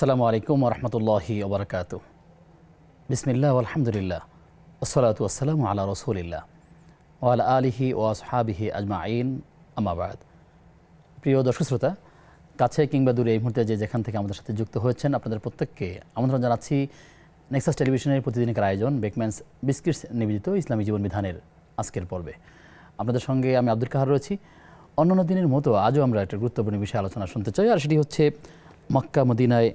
আসসালামু আলাইকুম রহমতুল্লাহি ওবরাকাতু। বিসমিল্লাহ আলহামদুলিল্লাহ ওসসালাতু ওয়াসসালামু আলা রসুলিল্লাহ ওয়ালা আলিহি ও আসহাবিহি আজমাইন, আম্মা বাদ। প্রিয় দর্শক শ্রোতা, কাছে কিংবা দূরে এই মুহূর্তে যে যেখান থেকে আমাদের সাথে যুক্ত হয়েছেন, আপনাদের প্রত্যেককে আমন্ত্রণ জানাচ্ছি নেক্সাস টেলিভিশনের প্রতিদিনকার আয়োজন বেকম্যানস বিস্কিটস নিবেদিত ইসলামী জীবন বিধানের আজকের পর্বে। আপনাদের সঙ্গে আমি আব্দুল কাহার রয়েছি। অন্যান্য দিনের মতো আজও আমরা একটা গুরুত্বপূর্ণ বিষয়ে আলোচনা শুনতে চাই, আর সেটি হচ্ছে মক্কা মদিনায়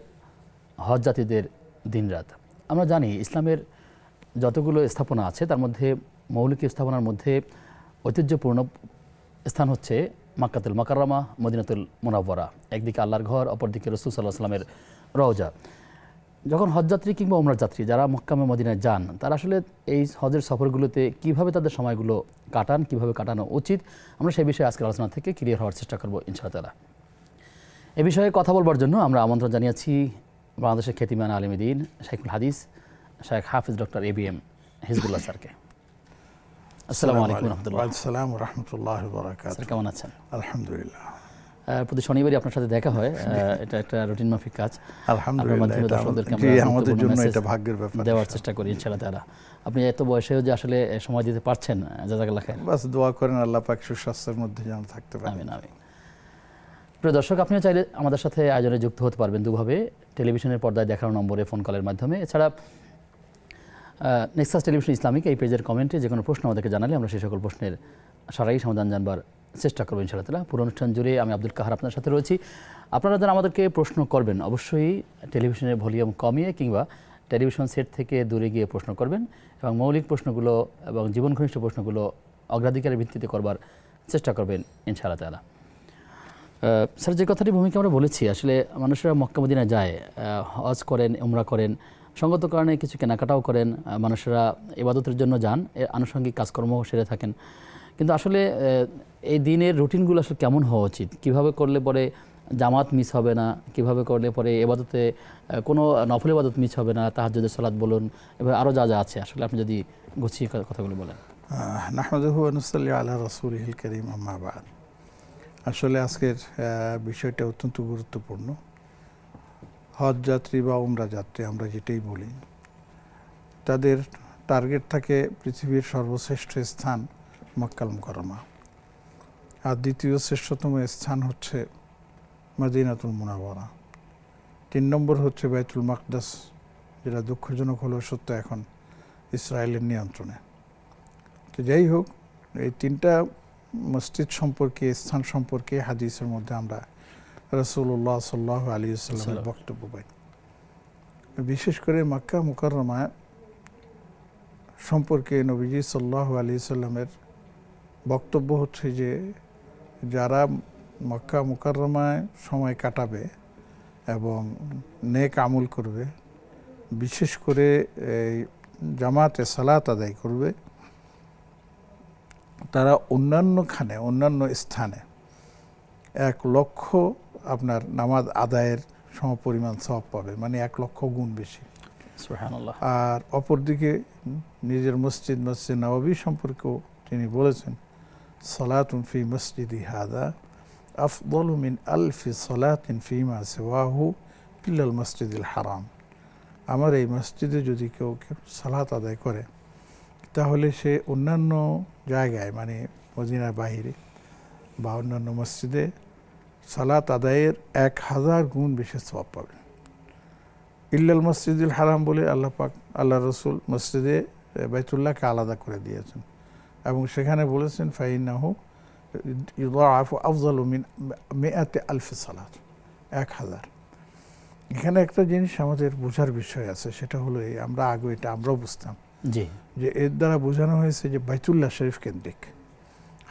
হজ যাত্রীদের দিনরাত। আমরা জানি ইসলামের যতগুলো স্থাপনা আছে তার মধ্যে মৌলিক স্থাপনার মধ্যে ঐতিহ্যপূর্ণ স্থান হচ্ছে মাক্কাতুল মুকাররমা, মদিনাতুল মুনাওয়ারা। একদিকে আল্লাহর ঘর, অপরদিকে রাসূল সাল্লাল্লাহু আলাইহি ওয়াসাল্লামের রওজা। যখন হজযাত্রী কিংবা উমরাহ যাত্রী যারা মক্কা মদিনায় যান, তারা আসলে এই হজের সফরগুলোতে কীভাবে তাদের সময়গুলো কাটান, কীভাবে কাটানো উচিত, আমরা সেই বিষয়ে আজকের আলোচনা থেকে ক্লিয়ার হওয়ার চেষ্টা করব ইনশাআল্লাহ। এ বিষয়ে কথা বলবার জন্য আমরা আমন্ত্রণ জানিয়েছি বাংলাদেশের খ্যাতিমান আলেমে দ্বীন শাইখুল হাদিস শাইখ হাফিজ ডক্টর ABM হিজবুল্লাহ স্যারকে। আসসালামু আলাইকুম রহমতুল্লাহ। আসসালামু রাহমাতুল্লাহি ওয়া বারাকাতুহু। স্যার কেমন আছেন? আলহামদুলিল্লাহ। প্রতি শনিবারই আপনার সাথে দেখা হয়, এটা একটা রুটিন মাফিক কাজ। আলহামদুলিল্লাহ, আমাদের জন্য এটা ভাগ্যের ব্যাপার, দেওয়ার চেষ্টা করি ইনশাআল্লাহ তাআলা। আপনি এত বয়সেও যে আসলে সময় দিতে পারছেন, জাযাকাল্লাহ খাইর। বাস দোয়া করেন আল্লাহ পাক সুস্বাস্থ্যের মধ্যে যেন থাকতে পারেন। আমিন আমিন। প্রিয় দর্শক, আপনিও চাইলে আমাদের সাথে আয়োজনে যুক্ত হতে পারবেন দুভাবে, টেলিভিশনের পর্দায় দেখানো নম্বরে ফোন কলের মাধ্যমে। এছাড়া নেক্সাস টেলিভিশন ইসলামিক এই পেজের কমেন্টে যে কোনো প্রশ্ন আমাদেরকে জানালে আমরা সেই সকল প্রশ্নের সারাই সমাধান জানবার চেষ্টা করবো ইনশাআল্লাহ। পুরো অনুষ্ঠান জুড়ে আমি আব্দুল কাহার আপনার সাথে রয়েছি। আপনারা যারা আমাদেরকে প্রশ্ন করবেন, অবশ্যই টেলিভিশনের ভলিউম কমিয়ে কিংবা টেলিভিশন সেট থেকে দূরে গিয়ে প্রশ্ন করবেন, এবং মৌলিক প্রশ্নগুলো এবং জীবন ঘনিষ্ঠ প্রশ্নগুলো অগ্রাধিকারের ভিত্তিতে করবার চেষ্টা করবেন ইনশাআল্লাহ তাআলা। স্যার, যে কথাটি ভূমিকা আমরা বলেছি, আসলে মানুষেরা মক্কা মদিনায় যায়, হজ করেন, উমরা করেন, সঙ্গত কারণে কিছু কেনাকাটাও করেন, মানুষেরা ইবাদতের জন্য যান, আনুষঙ্গিক কাজকর্ম সেরে থাকেন। কিন্তু আসলে এই দিনের রুটিনগুলো আসলে কেমন হওয়া উচিত, কিভাবে করলে পরে জামাত মিস হবে না, কিভাবে করলে পরে ইবাদতে কোনো নফল ইবাদত মিস হবে না, তাহাজ্জুদের সালাত বলুন, এবার আরও যা যা আছে, আসলে আপনি যদি গুছিয়ে কথাগুলো বলেন। নাহমাদুহু ওয়া নুসাল্লি আলা রাসূলিহিল কারীম, আম্মা বাদ। আসলে আজকের বিষয়টা অত্যন্ত গুরুত্বপূর্ণ। হজ যাত্রী বা উমরা যাত্রী আমরা যেটাই বলি, তাদের টার্গেট থাকে পৃথিবীর সর্বশ্রেষ্ঠ স্থান মক্কাল মুকাররমা, আর দ্বিতীয় শ্রেষ্ঠতম স্থান হচ্ছে মদিনাতুল মুনাওয়ারা, 3 নম্বর হচ্ছে বাইতুল মাকদাস, যেটা দুঃখজনক হলেও সত্য এখন ইসরায়েলের নিয়ন্ত্রণে। তো যাই হোক, এই 3টা মসজিদ সম্পর্কে, স্থান সম্পর্কে হাদিসের মধ্যে আমরা রাসূলুল্লাহ সাল্লাল্লাহু আলাইহি ওয়াসাল্লামের বক্তব্য পাই। বিশেষ করে মক্কা মুকাররমা সম্পর্কে নবীজি সাল্লাল্লাহু আলাইহি ওয়াসাল্লামের বক্তব্য হচ্ছে যে যারা মক্কা মুকাররমায় সময় কাটাবে এবং নেক আমল করবে, বিশেষ করে এই জামাতে সালাত আদায় করবে, তারা অন্যান্য স্থানে 1 লক্ষ আপনার নামাজ আদায়ের সমপরিমাণ সওয়াব পাবে, মানে 1 লক্ষ গুণ বেশি। সুবহানাল্লাহ। আর অপরদিকে নিজের মসজিদ নববী সম্পর্কেও তিনি বলেছেন, সালাতুন ফি মসজিদি হাদা আফদালু মিন আলফি সালাতিন ফিমা সিওয়াহু ইল্লাল মসজিদুল হারাম। আমার এই মসজিদে যদি কেউ সালাত আদায় করে, তাহলে সে অন্যান্য জায়গায়, মানে মদিনার বাহিরে বা অন্যান্য মসজিদে সালাত আদায়ের 1000 গুণ বেশি সওয়াব পাবে। ইল্লাল মসজিদুল হারাম বলে আল্লাহ পাক, আল্লাহ রসুল মসজিদে বাইতুল্লাহকে আলাদা করে দিয়েছেন, এবং সেখানে বলেছেন ফাইন্নাহু ইউদাআফু আফযালু মিন মিআতি আলফি সালাত, 1000। এখানে একটা জিনিস আমাদের বোঝার বিষয় আছে, সেটা হলো এই, আমরা আগে এটা আমরাও বুঝতাম যে এর দ্বারা বোঝানো হয়েছে যে বাইতুল্লাহ শরীফ কেন্দ্রিক,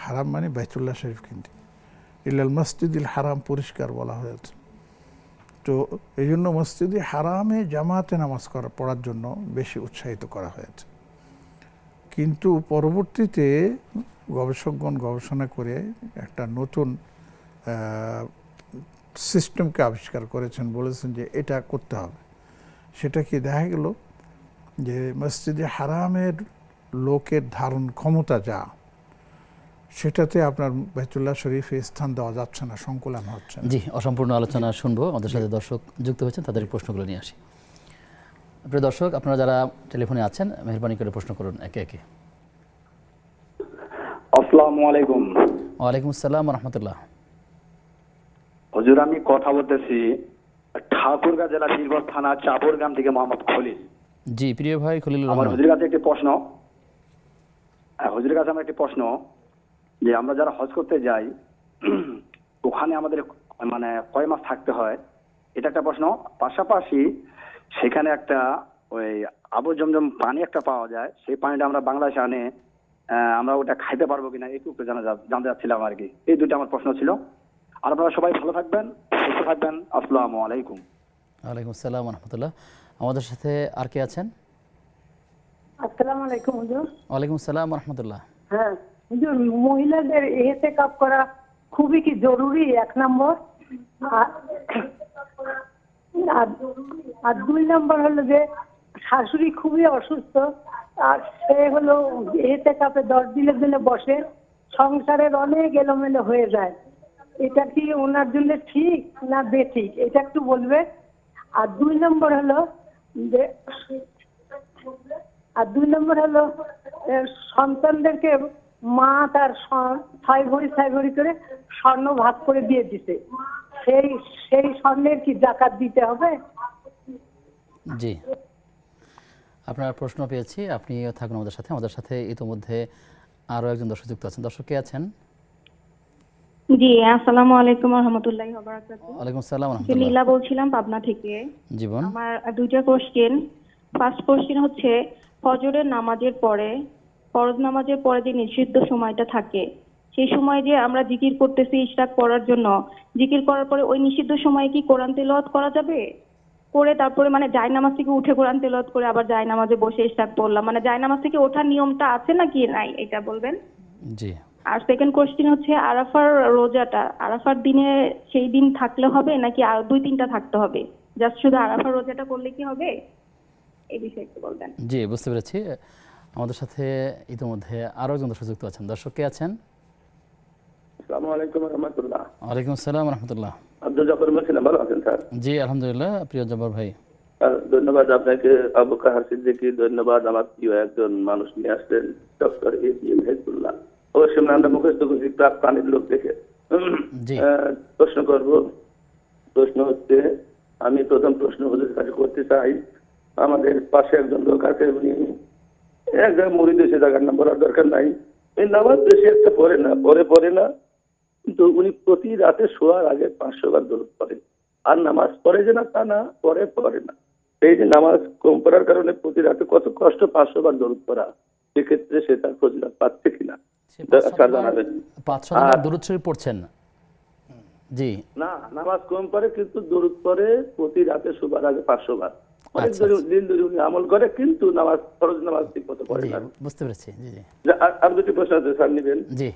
হারাম মানে বাইতুল্লাহ শরীফ কেন্দ্রিক, ইল্লাল মসজিদুল হারাম পরিষ্কার বলা হয়েছে। তো এই জন্য মসজিদে হারামে জামাতে নামাজ পড়ার জন্য বেশি উৎসাহিত করা হয়েছে। কিন্তু পরবর্তীতে গবেষকগণ গবেষণা করে একটা নতুন সিস্টেমকে আবিষ্কার করেছেন, বলেছেন যে এটা করতে হবে। সেটা কি দেখা গেল যে মসজিদে হারামের লোকের ধারণ ক্ষমতা যা, সেটাতে আপনার বাইতুল্লাহ শরীফে স্থান দেওয়া যাচ্ছে না, সংকুলান হচ্ছে না। জি, অসম্পূর্ণ আলোচনা শুনবো। আমাদের সাথে দর্শক যুক্ত হয়েছেন, তাদের প্রশ্নগুলো নিয়ে আসি। প্রিয় দর্শক, আপনারা যারা টেলিফোনে আছেন মেহরবানি করে প্রশ্ন করুন একে একে। আসসালামু আলাইকুম। ওয়ালাইকুম আসসালাম রহমতুল্লাহ। হুজুর, আমি কথা বলতেছি ঠাকুরগাঁ জেলা বীরগঞ্জ থানা চাপর গ্রাম থেকে মোহাম্মদ খলিল। জি প্রিয় ভাই খলিলুর আমার রহমান। হুজুরের কাছে একটি প্রশ্ন। হুজুরের কাছে আমার একটি প্রশ্ন, যে আমরা যারা হজ করতে যাই ওখানে আমাদের মানে কয় মাস থাকতে হয়, এটা একটা প্রশ্ন। পাশাপাশি সেখানে একটা ওই আবু জমজম পানি একটা পাওয়া যায়, সেই পানিটা আমরা বাংলাদেশে আনে, আমরা ওটা খাইতে পারবো কিনা একটু জানতে চাচ্ছিলাম আর কি। এই দুটো আমার প্রশ্ন ছিল। আর আপনারা সবাই ভালো থাকবেন, সুস্থ থাকবেন। আসসালামু আলাইকুম। ওয়ালাইকুম আসসালাম রহমতুল্লাহ। আমাদের সাথে আর কে আছেন? আসসালামু আলাইকুম হুজুর। ওয়ালাইকুম আসসালাম রহমতুল্লাহ। হ্যাঁ হুজুর, মহিলাদের ইহতেকাফ করা খুবই কি জরুরি, এক নম্বর। আর দুই নম্বর হলো যে শাশুড়ি খুবই অসুস্থ, আর সে হলো ইহতেকাফে 10 দিনের জন্য বসে, সংসারের অনেক এলোমেলো হয়ে যায়। এটা কি ওনার জন্য ঠিক না বেঠিক, এটা একটু বলবে। আর দুই নম্বর হলো যে সন্তানদেরকে মা তার 6 ভরি করে স্বর্ণ ভাগ করে দিয়ে দিতে, সেই স্বর্ণের কি যাকাত দিতে হবে? জি, আপনার প্রশ্ন পেয়েছি, আপনিও থাকুন আমাদের সাথে। আমাদের সাথে ইতিমধ্যে আরও একজন দর্শক যুক্ত আছেন। দর্শক কে আছেন? জি, আসসালামু আলাইকুম ওয়া রাহমাতুল্লাহি ওয়া বারাকাতুহু। ওয়ালাইকুম আসসালাম রহমতুল্লাহ। নীলা বলছিলাম পাবনা থেকে। জীবন। আমার দুইটা কোশ্চেন। ফার্স্ট কোশ্চেন হচ্ছে, ফজরের নামাজের পরে, ফরজ নামাজের পরে যে নিষিদ্ধ সময়টা থাকে, সেই সময় যে আমরা জিকির করতেছি ইশরাক পড়ার জন্য, জিকির করার পরে ওই নিষিদ্ধ সময়ে কি কোরআন তেলাওয়াত করা যাবে? করে তারপরে মানে জায়নামাজ থেকে উঠে কোরআন তেলাওয়াত করে আবার জায়নামাজে বসে ইশরাক পড়লাম, মানে জায়নামাজ থেকে ওঠার নিয়মটা আছে নাকি নাই, এটা বলবেন। জি। আর সেকেন্ড কোশ্চেন হচ্ছে, আরাফার রোজাটা আরাফার দিনে সেই দিন থাকলে হবে নাকি আর 2-3টা থাকতে হবে? জাস্ট শুধু আরাফার রোজাটা করলে কি হবে, এই বিষয়ে একটু বলবেন। জি, বুঝতে পেরেছি। আমাদের সাথে ইতিমধ্যে আরও একজন দর্শক যুক্ত আছেন। দর্শক কে আছেন? আসসালামু আলাইকুম ওয়া রাহমাতুল্লাহ। ওয়ালাইকুম আসসালাম রহমতুল্লাহ। আব্দুল জাফর বলছিলাম, ভালো আছেন স্যার? জি আলহামদুলিল্লাহ। প্রিয় জব্বার ভাই, ধন্যবাদ আপনাকে। আবু কাহার সিদ্দিকী, ধন্যবাদ। আমার প্রিয় একজন মানুষ নিয়ে আসলেন, ডক্টর এ.বি.এম. হেজবুল্লাহ। অবশ্যই আমরা মুখস্থ করছি প্রাণীর লোক দেখে। জি। প্রশ্ন করব। প্রশ্ন হচ্ছে, আমি প্রথম প্রশ্ন হুজুরের কাছে করতে চাই। আমাদের পাশে একজন লোক আছে, উনি এক জায়গায় মুড়ি দেশে জায়গার নাম বলার দরকার নাই, এই নামাজ বেশি একটা পড়ে না, কিন্তু উনি প্রতি রাতে শোয়ার আগে 500 বার দরুদ পড়েন। আর নামাজ পড়ে যে না তা না, পড়ে না। এই যে নামাজ কম পড়ার কারণে প্রতি রাতে কত কষ্ট 500 বার দরুদ পড়া, সেক্ষেত্রে সে তার ফজিলত পাচ্ছে কিনা স্যার জানাবেন। 500 বার দরুদ শরীফ পড়ছেন? জি। না, নামাজ কম পড়ে কিন্তু দরুদ পড়ে প্রতি রাতে শোবার আগে 500 বার। অনেক দিন ধরে উনি আমল করে, কিন্তু নামাজ, ফরজ নামাজ ঠিক মতো পড়ে না। বুঝতে পেরেছি। জি জি। আর দুটি প্রশ্ন আছে স্যার, নিবেন? জি।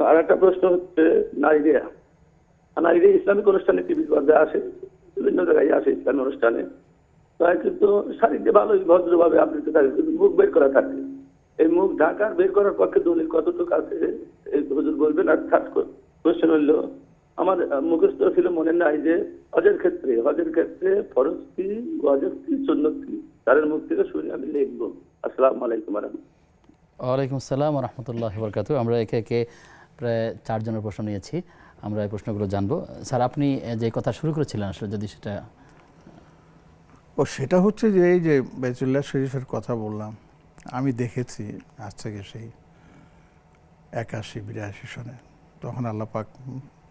আর একটা প্রশ্ন হচ্ছে, নারীরা ইসলামিক অনুষ্ঠানে টিভি পর্দায় আসে, বিভিন্ন জায়গায় আসে ইসলামী অনুষ্ঠানে, তাই কিন্তু শাড়িতে ভালোই ভদ্রভাবে আবৃত থাকে, কিন্তু মুখ বের করা থাকে। এই মুখ ঢাকার বের করার পক্ষে দলিল কতটুকু আছে এই হুজুর বলবেন। আর থার্ড কোশ্চেন হইল, আমার মুখস্থ ছিল মনে নাই যে হজের ক্ষেত্রে ফরজ কি, ওয়াজিব কি, সুন্নত কি, তাদের মুখ থেকে শুনে আমি লিখবো। আসসালামু আলাইকুম ওয়া রাহমাতুল্লাহ। ওয়ালাইকুম আসসালাম রহমতুল্লাহ বরকাতুহু। আমরা একে একে প্রায় 4 জনের প্রশ্ন নিয়েছি, আমরা এই প্রশ্নগুলো জানবো। স্যার, আপনি যে কথা শুরু করেছিলেন আসলে যদি সেটা। সেটা হচ্ছে যে এই যে বাইতুল্লাহ শরীফের কথা বললাম, আমি দেখেছি আজ থেকে সেই 81-82 সনে, তখন আল্লাহ পাক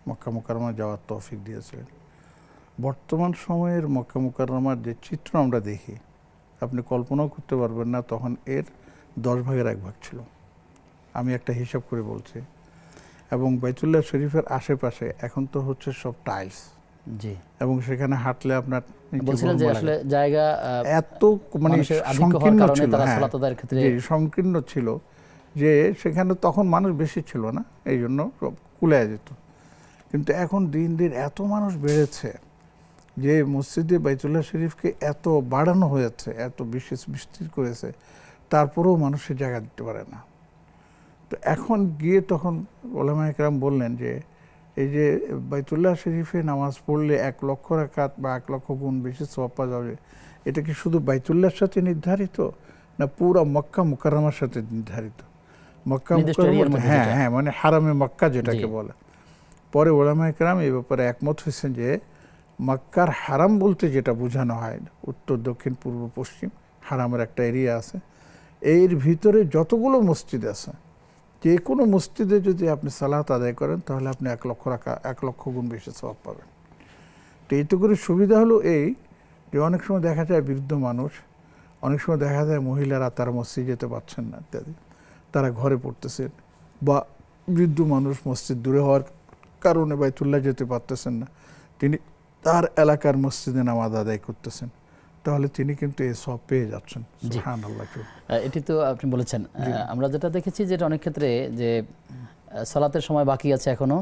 মক্কা মুকাররমা যাওয়ার তৌফিক দিয়েছিলেন। বর্তমান সময়ের মক্কা মুকাররমার যে চিত্র আমরা দেখি, আপনি কল্পনাও করতে পারবেন না তখন এর 10 ভাগের 1 ভাগ ছিল। আমি একটা হিসাব করে বলছি। এবং বাইতুল্লাহ শরীফের আশেপাশে এখন তো হচ্ছে সব টাইলস। জি। এবং সেখানে হাঁটলে আপনার বলছিলেন যে আসলে জায়গা এত মানে সংকীর্ণ ছিল, সংকীর্ণ ছিল যে সেখানে তখন মানুষ বেশি ছিল না, এই জন্য কুলায় যেত। কিন্তু এখন দিন দিন এত মানুষ বেড়েছে যে মসজিদে বাইতুল্লাহ শরীফকে এত বাড়ানো হয়েছে, এত বিশেষ বিস্তৃত করেছে, তারপরেও মানুষের জায়গা দিতে পারে না। তো এখন গিয়ে তখন ওলামা একরাম বললেন যে এই যে বাইতুল্লাহ শরীফে নামাজ পড়লে 1 লক্ষ রাকাত বা 1 লক্ষ গুণ বেশি সওয়াব পাওয়া যাবে, এটা কি শুধু বাইতুল্লাহর সাথে নির্ধারিত না পুরো মক্কা মুকাররমার সাথে নির্ধারিত? মক্কা মুকাররমা, হ্যাঁ হ্যাঁ, মানে হারামে মক্কা যেটাকে বলে। পরে ওলামা একরাম এই ব্যাপারে একমত হয়েছেন যে মক্কার হারাম বলতে যেটা বোঝানো হয়, উত্তর দক্ষিণ পূর্ব পশ্চিম হারামের একটা এরিয়া আছে, এর ভিতরে যতগুলো মসজিদ আছে যে কোনো মসজিদে যদি আপনি সালাত আদায় করেন তাহলে আপনি 1 লক্ষ গুণ বেশি সওয়াব পাবেন। তো এইটুকু করে সুবিধা হলো এই যে অনেক সময় দেখা যায় বৃদ্ধ মানুষ, অনেক সময় দেখা যায় মহিলারা তারা মসজিদ যেতে পারছেন না ইত্যাদি, তারা ঘরে পড়তেছেন, বা বৃদ্ধ মানুষ মসজিদ দূরে হওয়ার কারণে বাইতুল্লাহ যেতে পারতেছেন না, তিনি তার এলাকার মসজিদে নামাজ আদায় করতেছেন, তাহলে তিনি কিন্তু এই সব পেয়ে যাচ্ছেন। সুবহানাল্লাহ। এটি তো আপনি বলেছেন। আমরা যেটা দেখেছি যেটা অনেক ক্ষেত্রে যে সালাতের সময় বাকি আছে এখনো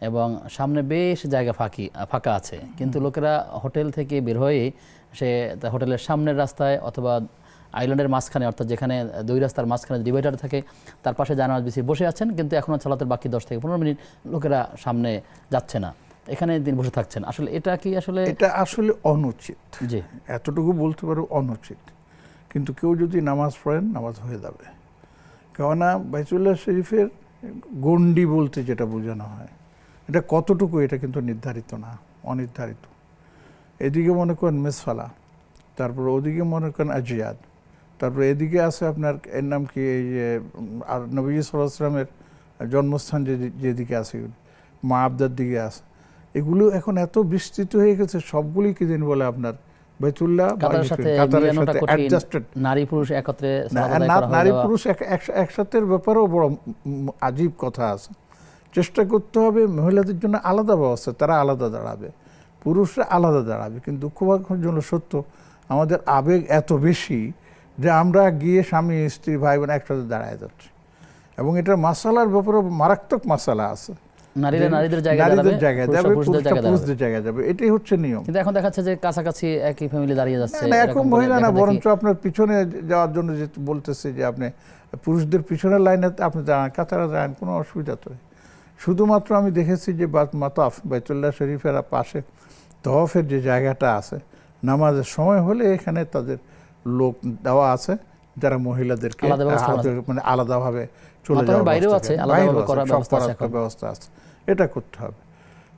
এবং সামনে বেশ জায়গা ফাঁকা আছে, কিন্তু লোকেরা হোটেল থেকে বের হয়ে সে হোটেলের সামনের রাস্তায় অথবা আইল্যান্ডের মাঝখানে, অর্থাৎ যেখানে 2 রাস্তার মাঝখানে ডিভাইডার থাকে তার পাশে জানাজ বিছিয়ে বসে আছেন, কিন্তু এখনও সালাতের বাকি 10 থেকে 15 মিনিট, লোকেরা সামনে যাচ্ছে না, এখানে দিন বসে থাকছেন। আসলে এটা কি আসলে? এটা আসলে অনুচিত, জি, এতটুকু বলতে পারো অনুচিত। কিন্তু কেউ যদি নামাজ পড়েন নামাজ হয়ে যাবে, কেননা বাইতুল্লাহ শরীফের গণ্ডি বলতে যেটা বোঝানো হয় এটা কতটুকু এটা কিন্তু নির্ধারিত না, অনির্ধারিত। এদিকে মনে করেন মেসফালা, তারপর ওদিকে মনে করেন আজিয়াদ, তারপরে এদিকে আছে আপনার এর নাম কি এই যে নবী সাল্লাল্লাহু আলাইহি ওয়াসাল্লামের জন্মস্থান যেদিকে আছে মা আবদার দিকে আছে, এগুলো এখন এত বিস্তৃত হয়ে গেছে, সবগুলি কি দিন বলে আপনার বাইতুল্লাহ কাতারের সাথে অ্যাডজাস্টেড। নারী পুরুষ একত্রে নারী পুরুষ একসাথে ব্যাপারেও বড় আজীব কথা আছে। চেষ্টা করতে হবে মহিলাদের জন্য আলাদা ব্যবস্থা, তারা আলাদা দাঁড়াবে, পুরুষরা আলাদা দাঁড়াবে। কিন্তু দুঃখভাগ্যের জন্য সত্য আমাদের আবেগ এত বেশি যে আমরা গিয়ে স্বামী স্ত্রী ভাই বোন একসাথে দাঁড়ায় যাচ্ছি, এবং এটার মাসালার ব্যাপারে মারাত্মক মাসালা আছে। নারীরা নারীদের জায়গায় যাবে, পুরুষদের জায়গায় যাবে, এটাই হচ্ছে নিয়ম। কিন্তু এখন দেখাচ্ছে যে কাছাকাছি একই ফ্যামিলি দাঁড়িয়ে যাচ্ছে। এখন মহিলা না, বরঞ্চ আপনার পিছনে যাওয়ার জন্য যে বলতেছে যে আপনি পুরুষদের পিছনের লাইনে আপনি দাঁড়ান, কাতারে দাঁড়ান, কোনো অসুবিধা তো নেই। শুধুমাত্র আমি দেখেছি যে মাতাফ বাইতুল্লাহ শরীফের পাশে তওয়াফের যে জায়গাটা আছে, নামাজের সময় হলে এখানে তাদের লোক দেওয়া আছে যারা মহিলাদেরকে মানে আলাদাভাবে চলে যাওয়ার ব্যবস্থা আছে, এটা করতে হবে।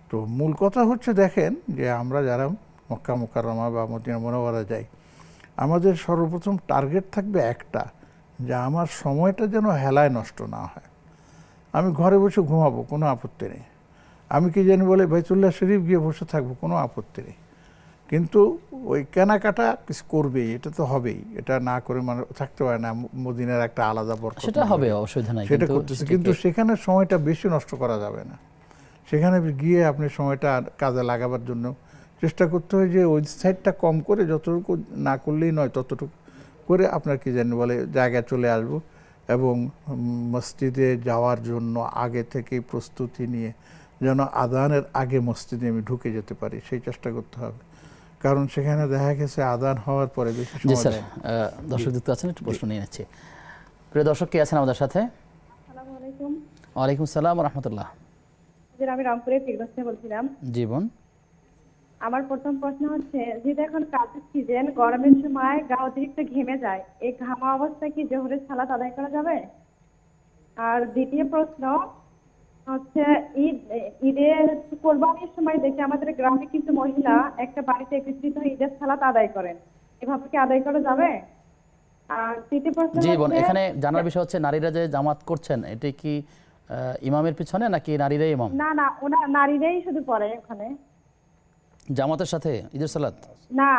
তো মূল কথা হচ্ছে দেখেন যে আমরা যারা মক্কা মুকাররমা বা মদিনা মুনাওয়ারা যাই, আমাদের সর্বপ্রথম টার্গেট থাকবে একটা, যে আমার সময়টা যেন হেলায় নষ্ট না হয়। আমি ঘরে বসে ঘুমাবো, কোনো আপত্তি নেই। আমি কি জানি বলে বাইতুল্লাহ শরীফ গিয়ে বসে থাকবো, কোনো আপত্তি নেই। কিন্তু ওই কেনাকাটা কিছু করবেই, এটা তো হবেই, এটা না করে মানে থাকতে পারে না। মদিনার একটা আলাদা বরকত, সেটা হবে, অসুবিধা নাই, সেটা করতেছে। কিন্তু সেখানে সময়টা বেশি নষ্ট করা যাবে না। সেখানে গিয়ে আপনি সময়টা কাজে লাগাবার জন্য চেষ্টা করতে হয় যে ওই সাইডটা কম করে, যতটুকু না করলেই নয় ততটুকু করে আপনার কি জানি বলে জায়গায় চলে আসবো, এবং মসজিদে যাওয়ার জন্য আগে থেকেই প্রস্তুতি নিয়ে যেন আযানের আগে মসজিদে আমি ঢুকে যেতে পারি সেই চেষ্টা করতে হবে। কারণ সেখানে দেখা গেছে আযান হওয়ার পরে বেশি সময় যায়। দর্শক যুক্ত আছেন, একটু প্রশ্ন নিয়ে নিচ্ছি। প্রিয় দর্শক কে আছেন আমাদের সাথে? আসসালামু আলাইকুম। ওয়ালাইকুম আসসালাম ওয়া রাহমাতুল্লাহ। আমি রামপুরে ফিরদৌস থেকে বলছিলাম। জি বোন। আমার প্রথম প্রশ্ন হচ্ছে, যেটা এখন কাজের সিজন, গরমের সময় গা অতিরিক্ত ঘেমে যায়, এই ঘামা অবস্থায় কি জোহরের সালাত আদায় করা যাবে? আর দ্বিতীয় প্রশ্ন হচ্ছে, ঈদের কোরবানির সময় দেখি আমাদের গ্রামে কিছু মহিলা একটা বাড়িতে একত্রিত হয়ে ঈদের সালাত আদায় করেন, এভাবে কি আদায় করা যাবে? আর তৃতীয় প্রশ্ন, জি বোন, এখানে জানার বিষয় হচ্ছে নারীরা যে জামাত করছেন এটা কি ইমামের পিছনে নাকি নারীরাই ইমাম? না না, ওনারা নারীরাই শুধু পড়ে ওখানে জামাতের সাথে ঈদের সালাত। না,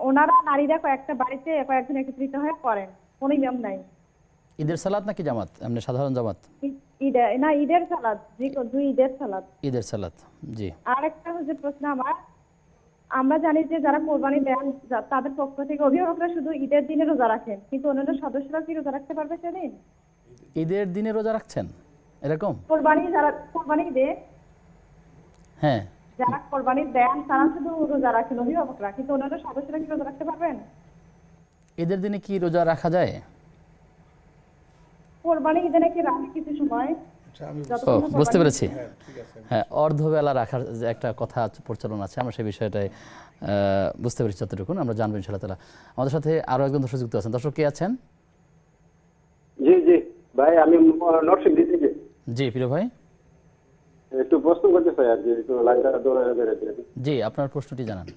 ওনারা নারীরা কয়েকটা বাড়িতে কয়েকজন একত্রিত হয়ে পড়েন, কোনো নিয়ম নাই। ঈদের সালাত নাকি জামাত, এমনি সাধারণ জামাত? ঈদের সালাত, দুই ঈদের সালাত। ঈদের সালাত, জি। আরেকটা হচ্ছে প্রশ্ন আমার, আমরা জানি যে যারা কোরবানি দেন তাদের পক্ষ থেকে অভিভাবকরা শুধু ঈদের দিনে রোজা রাখেন, কিন্তু অন্যান্য সদস্যরা কি রোজা রাখতে পারবে সেদিন? ঈদের দিনে রোজা রাখছেন এরকম? যারা কোরবানি দেন, হ্যাঁ, যারা কোরবানি দেন তারা শুধু রোজা রাখেন অভিভাবকরা, কিন্তু অন্যান্য সদস্যরা কি রোজা রাখতে পারবেন? ঈদের দিনে কি রোজা রাখা যায়? কোরবানি ঈদে নাকি রাখে কিছু সময় ও বুঝতে পেরেছি। হ্যাঁ, অর্ধবেলা রাখার যে একটা কথা প্রচলন আছে, আমরা সেই বিষয়টাই বুঝতে পেরেছি যতটুকু, আমরা জানবো ইনশাআল্লাহ তাআলা। আমাদের সাথে আরো একজন দর্শক যুক্ত আছেন। দর্শক কে আছেন? জি জি ভাই, আমি নরসিংদী থেকে জি প্রিয় ভাই, একটু প্রশ্ন করতে চাই আর কি, একটু লাইনটা ধরে বেরোতে। জি আপনার প্রশ্নটি জানান।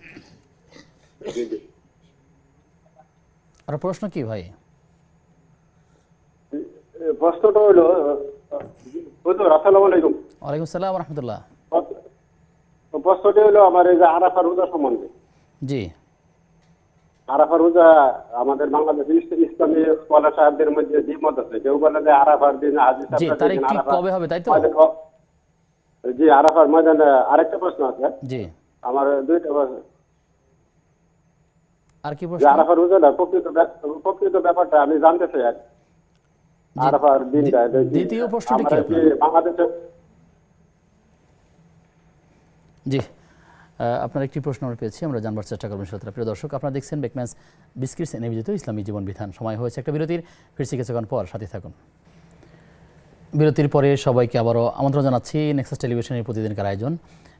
জি জি, আর প্রশ্ন কি ভাই? প্রশ্নটা হলো হুজুর আসসালামু আলাইকুম। ওয়ালাইকুম আসসালাম ওয়া রাহমাতুল্লাহ। প্রশ্নটি হলো আমার এই যে আরাফা রোজা সম্বন্ধে। জি আরাফা রোজা আমাদের বাংলাদেশের ইসলামী স্কলার সাহেবদের মধ্যে দ্বিমত আছে। কেউ বলে যে আরাফার দিন হাদিস জি, তারিখটি কবে হবে তাই তো? জি, আরাফার ময়দানে। আরেকটা প্রশ্ন আছে জি, আমার, দুইটা প্রশ্ন। আর কি যে প্রশ্ন? আরাফা রোজাটা প্রকৃত ব্যাপারটা আমি জানতে চাই আর কি। জি, আরাফার দিনটা দ্বিতীয় প্রশ্নটি কি আমরা আপনার? কি বাংলাদেশে জি, আপনার একটি প্রশ্ন আমরা পেয়েছি, আমরা জানবার চেষ্টা করবেন সেটা। প্রিয় দর্শক, আপনারা দেখছেন বেকম্যানস বিস্কিটস নিবেদিত ইসলামী জীবন বিধান। সময় হয়েছে একটা বিরতির, ফিরছি কিছুক্ষণ পর, সাথে থাকুন। বিরতির পরে সবাইকে আবারও আমন্ত্রণ জানাচ্ছি নেক্সাস টেলিভিশনের প্রতিদিনকার আয়োজন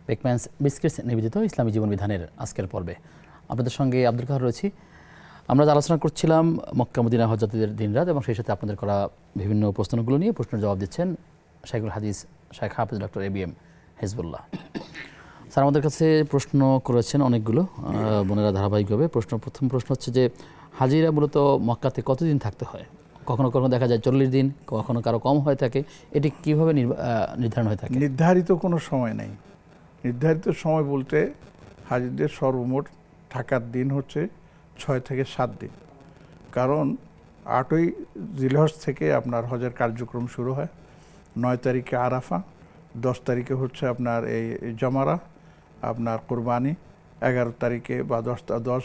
বেকম্যানস বিস্কিটস নিবেদিত ইসলামী জীবন বিধানের আজকের পর্বে। আপনাদের সঙ্গে আব্দুল কাহার রয়েছি। আমরা আলোচনা করছিলাম মক্কা মদিনা হজরতের দিনরাত এবং সেই সাথে আপনাদের করা বিভিন্ন প্রশ্নগুলো নিয়ে প্রশ্নের জবাব দিচ্ছেন শাইখুল হাদিস শেখ হাফিজ ডক্টর ABM হিজবুল্লাহ স্যার। আমাদের কাছে প্রশ্ন করেছেন অনেকগুলো বোনেরা ধারাবাহিকভাবে। প্রথম প্রশ্ন হচ্ছে যে হাজিরা মূলত মক্কাতে কতদিন থাকতে হয়? কখনো কখনো দেখা যায় 40 দিন, কখনো কারো কম হয়ে থাকে। এটি কিভাবে নির্ধারণ হয়ে থাকে? নির্ধারিত কোনো সময় নেই। নির্ধারিত সময় বলতে হাজিদের সর্বমোট থাকার দিন হচ্ছে 6 থেকে 7 দিন। কারণ 8ই জিলহজ থেকে আপনার হজের কার্যক্রম শুরু হয়, 9 তারিখে আরাফা, 10 তারিখে হচ্ছে আপনার এই জমারা, আপনার কোরবানি, 11 তারিখে বা 10,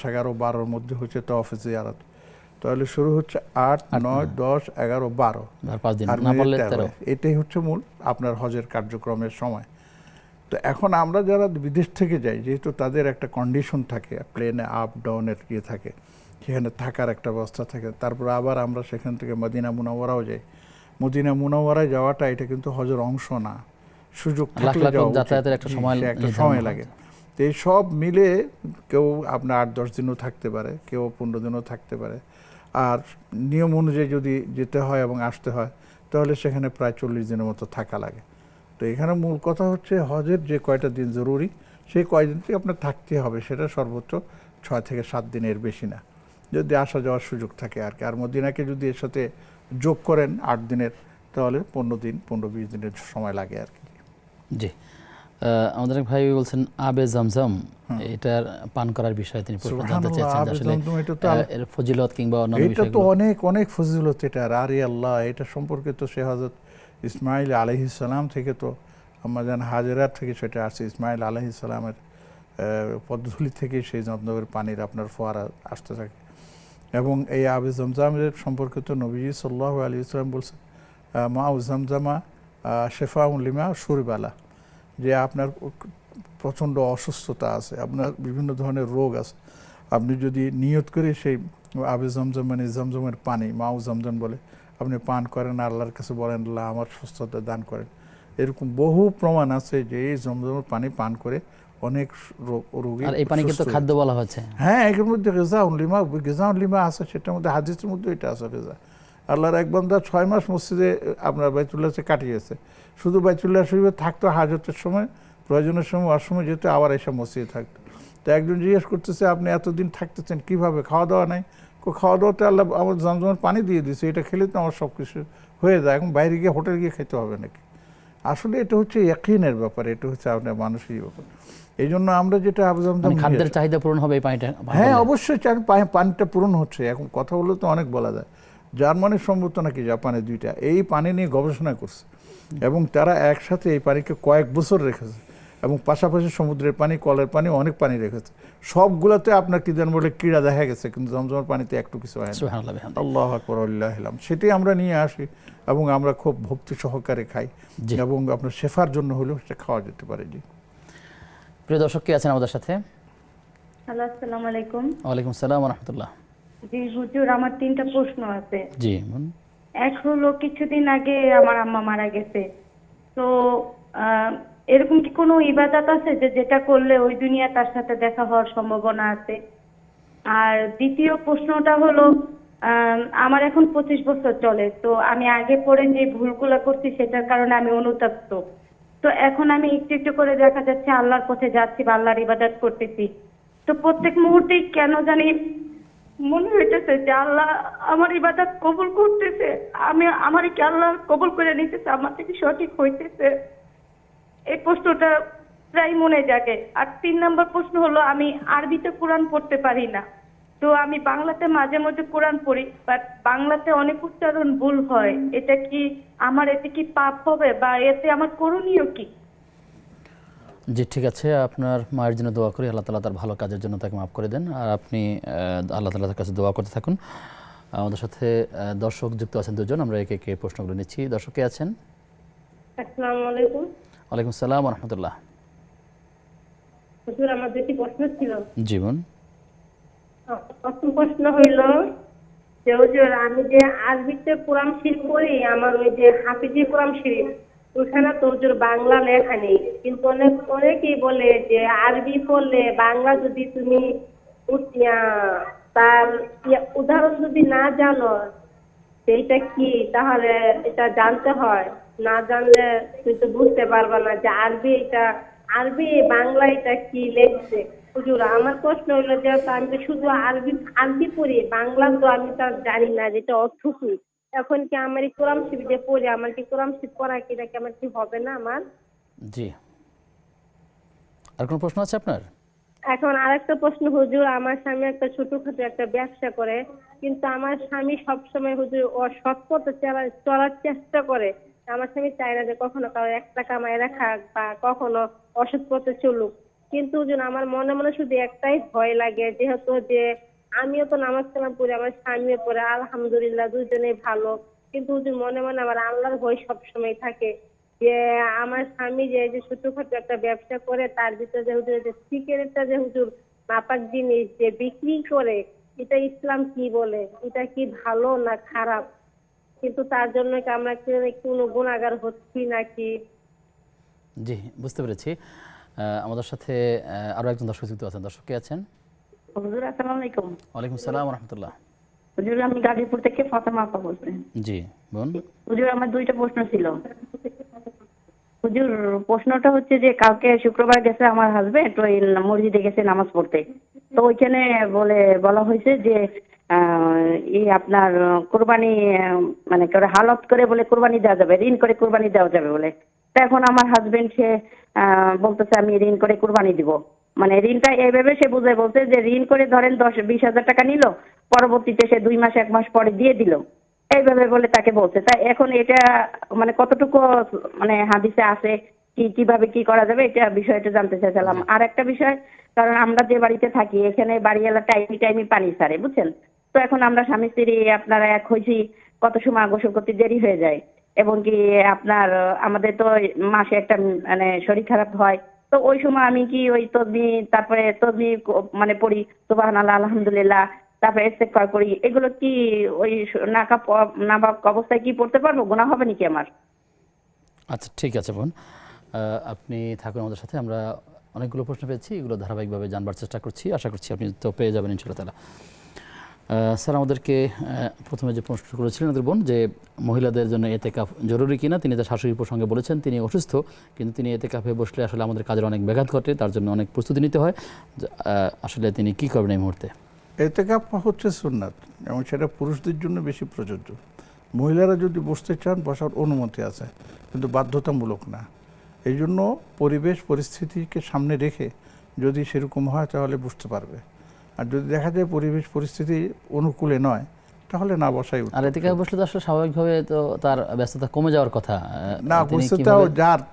11, 12-র মধ্যে হচ্ছে তওয়াফে জিয়ারত। তাহলে শুরু হচ্ছে 8, 9, 10, 11, 12 আর 5 দিন আর না বললে 13। 13। এটাই হচ্ছে মূল আপনার হজের কার্যক্রমের সময়। তো এখন আমরা যারা বিদেশ থেকে যাই, যেহেতু তাদের একটা কন্ডিশন থাকে, প্লেনে আপ ডাউনের ইয়ে থাকে, সেখানে থাকার একটা ব্যবস্থা থাকে, তারপর আবার আমরা সেখান থেকে মদিনা মুনাওয়ারাও যাই। মদিনা মুনাওয়ারায় যাওয়াটা এটা কিন্তু হজের অংশ না, সুযোগ থাকলে যাওয়া উচিত। যাতায়াতের একটা সময় লাগে। তো এই সব মিলে কেউ আপনার 8-10 দিনও থাকতে পারে, কেউ 15 দিনও থাকতে পারে। আর নিয়ম অনুযায়ী যদি যেতে হয় এবং আসতে হয় তাহলে সেখানে প্রায় 40 দিনের মতো থাকা লাগে। তো এখানে মূল কথা হচ্ছে হজের যে কয়টা দিন জরুরি সেই কয়দিন থেকে আপনার থাকতে হবে, সেটা সর্বোচ্চ 6 থেকে 7 দিনের বেশি না, যদি আসা যাওয়ার সুযোগ থাকে আর কি। আর মদিনাকে যদি এর সাথে যোগ করেন 8 দিনের, তাহলে 15 দিন 15-20 দিনের সময় লাগে আর কি। জি, আমাদের এক ভাই বলছেন আবে জামজাম, এটার পান করার বিষয়ে তিনি প্রশ্ন জানতে চেয়েছেন যে আসলে এর ফজিলত কিংবা অন্যান্য এটা বিষয়গুলো। তো অনেক অনেক ফজিলত এটার। আরে আল্লাহ, এটা সম্পর্কে তো সে হযরত ইসমাইল আলাইহিস সালাম থেকে তো আমাদের হাজেরার থেকে সেটা আসছে। ইসমাইল আলাইহিস সালামের পদ্ধতি থেকে সেই জমজমের পানির আপনার ফোয়ারা আসতে থাকে। এবং এই আবে জমজমের সম্পর্কে তো নবীজি সাল্লাল্লাহু আলাইহি ওয়াসাল্লাম বলছেন মা উ জমজমা শেফাউন লিমা শুরিবালা, যে আপনার প্রচণ্ড অসুস্থতা আছে, আপনার বিভিন্ন ধরনের রোগ আছে, আপনি যদি নিয়ত করে সেই আবে জমজম মানে জমজমের পানি, মাউ জমজম বলে, আপনি পান করেন, আল্লাহর কাছে বলেন আল্লাহ আমার সুস্থতা দান করেন, এরকম বহু প্রমাণ আছে যে এই জমজমের পানি পান করে অনেক রোগী। আর এই পানি কিন্তু খাদ্য বলা হচ্ছে। হ্যাঁ, এর মধ্যে গেজাউন লিমা আছে, সেটার মধ্যে হাদিসের মধ্যে এটা আছে গেজা। আল্লাহর এক বান্দা 6 মাস মসজিদে আপনার বাইতুল্লাহকে কাটিয়েছে, শুধু বাইতুল্লাহ শরীফে থাকতো, হাজতের সময় প্রয়োজনের সময় অসময় যেত, আবার এসব মসজিদে থাকতো। তো একজন জিজ্ঞেস করতেছে আপনি এতদিন থাকতেছেন কিভাবে, খাওয়া দাওয়া নাই? খাওয়া দাওয়াতে আল্লাহ আমার জমজমের পানি দিয়ে দিয়েছে, এটা খেলে তো আমার সব কিছু হয়ে যায়, এখন বাইরে গিয়ে হোটেলে গিয়ে খেতে হবে নাকি? আসলে এটা হচ্ছে ইয়াকিনের ব্যাপার, এটা হচ্ছে আপনার মানসিক ব্যাপার। এই জন্য আমরা যেটা খাদ্যের চাহিদা পূরণ হবে এই পানিটা। হ্যাঁ অবশ্যই পানিটা পূরণ হচ্ছে। এখন কথা বলে তো অনেক বলা যায়। জার্মানির সম্ভবত নাকি জাপানে 2টা এই পানি নিয়ে গবেষণা করছে এবং তারা একসাথে এই পানিকে কয়েক বছর রেখেছে এবং পাশাপাশি সমুদ্রের পানি, কলের পানি, অনেক পানি রেখেছে। সবগুলোতে আপনার কি যেন বলে কীড়া দেখা গেছে, কিন্তু জমজমের পানিতে একটু কিছু হয় না। আল্লাহু আকবার, আল্লাহ, সেটাই আমরা নিয়ে আসি এবং আমরা খুব ভক্তি সহকারে খাই এবং আপনার শেফার জন্য হলেও সেটা খাওয়া যেতে পারে। জি, প্রিয় দর্শক কে আছেন আমাদের সাথে? হ্যালো, আসসালামু আলাইকুম। ওয়ালাইকুম আসসালাম ওয়া রাহমাতুল্লাহ। জি হুজুর, আমার 3টা প্রশ্ন আছে। জি, এক হলো কিছুদিন আগে আমার আম্মা মারা গেছে। তো এরকম কি কোনো ইবাদত আছে যে যেটা করলে ওই দুনিয়া তার সাথে দেখা হওয়ার সম্ভাবনা আছে? আর দ্বিতীয় প্রশ্নটা হলো আমার এখন 25 বছর চলে। তো আমি আগে পরে যে ভুলগুলো করছি সেটার কারণে আমি অনুতপ্ত। তো এখন আমি একটু একটু করে দেখা যাচ্ছে আল্লাহর পথে যাচ্ছি বা আল্লাহর ইবাদত করতেছি। তো প্রত্যেক মুহূর্তেই কেন জানি মনে হইতেছে যে আল্লাহ আমার ইবাদত কবুল করতেছে, আমার কি আল্লাহ কবুল করে নিতেছে, আমার থেকে সঠিক হইতেছে, এই প্রশ্নটা প্রায় মনে জাগে। আর 3 নম্বর প্রশ্ন হলো আমি আরবিতে কোরআন পড়তে পারি না। তো আমি বাংলাতে মাঝে মধ্যে কোরআন পড়ি, বাট বাংলাতে অনেক উচ্চারণ ভুল হয়। এতে কি পাপ হবে বা এতে আমার করণীয় কি? জি ঠিক আছে, আপনার মায়ের জন্য দোয়া করি, আল্লাহ তাআলা তার ভালো কাজের জন্য তাকে মাফ করে দেন। আর আপনি আল্লাহ তাআলার কাছে দোয়া করতে থাকুন। আমাদের সাথে দর্শক যুক্ত আছেন দুজন, আমরা একে একে প্রশ্নগুলো নিচ্ছি। দর্শক কে আছেন? আসসালামু আলাইকুম। ওয়ালাইকুম আসসালাম ওয়া রাহমাতুল্লাহ। হুজুর, আমার দুটি প্রশ্ন ছিল। জীবন প্রথম প্রশ্ন হইল যে হুজুর, আমি যে আরবিতে কোরআন শরীফ পড়ি, আমার ওই যে হাফিজি কোরআন শরীফ, ওখানে তো হুজুর বাংলা লেখা নেই। কিন্তু অনেকেই বলে যে আরবি পড়লে বাংলা যদি তুমি তার উদাহরণ যদি না জানো সেইটা কি, তাহলে এটা জানতে হয়। না জানলে তুই তো বুঝতে পারবা না যে আরবি বাংলা এটা কি লেখছে। হুজুর, আমার প্রশ্ন হলো যে আমি তো শুধু আরবি পড়ি, বাংলা তো আমি তার জানি না যেটা অর্থ কি। এখন কি আমার এই কোরআন শরীফ যে পড়ি, আমার কি কোরআন শরীফ পড়া কি নাকি আমার কি হবে না আমার? জি, আর কোনো প্রশ্ন আছে আপনার? এখন আরেকটা প্রশ্ন হুজুর, আমার স্বামী একটা ছোটখাটো একটা ব্যবসা করে, কিন্তু আমার স্বামী সবসময় হুজুর অসৎ পথে চলার চেষ্টা করে। আমার স্বামী চায় না যে কখনো কারো 1 টাকা কামায় রাখাক বা কখনো অসৎ পথে চলুক। কিন্তু হুজুর, আমার মনে মনে শুধু একটাই ভয় লাগে, যেহেতু যে আমিও তো নামাজ কালাম পড়ি, আমার স্বামীও পড়ে, আলহামদুলিল্লাহ দুজনেই ভালো। কিন্তু হুজুর মনে মনে আমার আল্লাহর ভয় সবসময় থাকে যে আমার স্বামী যে ছোটখাটো একটা ব্যবসা করে, তার ভিতরে যে হুজুর যে সিগারেটটা যে হুজুর নাপাক জিনিস যে বিক্রি করে, এটা ইসলাম কি বলে, এটা কি ভালো না খারাপ? কিন্তু তার জন্য কি আমরা কোনো গুনাহগার হচ্ছি নাকি? জি, বুঝতে পেরেছি। আমাদের সাথে আরো একজন দর্শক যুক্ত আছেন। দর্শক কে আছেন? হুজুর, আসসালামু আলাইকুম। ওয়ালাইকুম আসসালাম ওয়া রাহমাতুল্লাহ। হুজুর, আমি গাজীপুর থেকে ফাতেমা আপা বলছি। জি বোন। হুজুর, আমার 2টা প্রশ্ন ছিল। হুজুর, প্রশ্নটা হচ্ছে যে কালকে শুক্রবার গেছে আমার হাজবেন্ড ওই মসজিদে গেছে নামাজ পড়তে। তো ওইখানে বলা হয়েছে যে আপনার কোরবানি মানে হালত করে বলে কোরবানি দেওয়া যাবে, ঋণ করে কোরবানি দেওয়া যাবে বলে। তো এখন আমার হাজবেন্ড সে বলতেছে আমি ঋণ করে কোরবানি দিব। মানে ঋণটা এইভাবে সে বুঝায় বলছে যে ঋণ করে ধরেন 10-20 হাজার টাকা নিল, পরবর্তীতে সে 2 মাস 1 মাস পরে দিয়ে দিল, এইভাবে বলে তাকে বলছে। তাই এখন এটা মানে কতটুকু মানে হাদিসে আছে, কিভাবে কি করা যাবে, এটা বিষয়টা জানতে চাইছিলাম। আর একটা বিষয়, কারণ আমরা যে বাড়িতে থাকি এখানে বাড়িওয়ালা টাইমে পানি ছাড়ে, বুঝছেন। তো এখন আমরা স্বামী স্ত্রী আপনারা এক হয়েছি, কত সময় গোসল করতে দেরি হয়ে যায়, এবং কি আপনার আমাদের তো মাসে একটা মানে শরীর খারাপ হয়। তো ওই সময় আমি কি ওই তসবিহ মানে পড়ি, সুবহানাল্লাহ, আলহামদুলিল্লাহ, তারপরে ইস্তেগফার করি, এগুলো কি ওই নাবাক অবস্থায় কি পড়তে পারবো? গুনাহ হবে নাকি আমার? আচ্ছা ঠিক আছে বোন, আপনি থাকুন আমাদের সাথে। আমরা অনেকগুলো প্রশ্ন পেয়েছি, এগুলো ধারাবাহিকভাবে জানবার চেষ্টা করছি, আশা করছি আপনি তো পেয়ে যাবেন ইনশাআল্লাহ তাআলা। স্যার, আমাদেরকে প্রথমে যে প্রশ্ন করেছিলেন আমাদের বোন যে মহিলাদের জন্য এতেকাফ জরুরি কিনা, তিনি তার শাশুড়ির প্রসঙ্গে বলেছেন তিনি অসুস্থ, কিন্তু তিনি এতেকাফে বসলে আসলে আমাদের কাজের অনেক ব্যাঘাত ঘটে, তার জন্য অনেক প্রস্তুতি নিতে হয়। আসলে তিনি কি করবেন এই মুহূর্তে? এতেকাফ হচ্ছে সুন্নাত এবং সেটা পুরুষদের জন্য বেশি প্রযোজ্য। মহিলারা যদি বসতে চান বসার অনুমতি আছে, কিন্তু বাধ্যতামূলক না। এই জন্য পরিবেশ পরিস্থিতিকে সামনে রেখে যদি সেরকম হয় তাহলে বুঝতে পারবে, আর যদি দেখা যায় পরিবেশ পরিস্থিতি অনুকূলে নয় তাহলে না বসাই। আর এতেকাফে বসলে তো আসলে স্বাভাবিকভাবে তো তার ব্যস্ততা কমে যাওয়ার কথা না, ব্যস্ততাও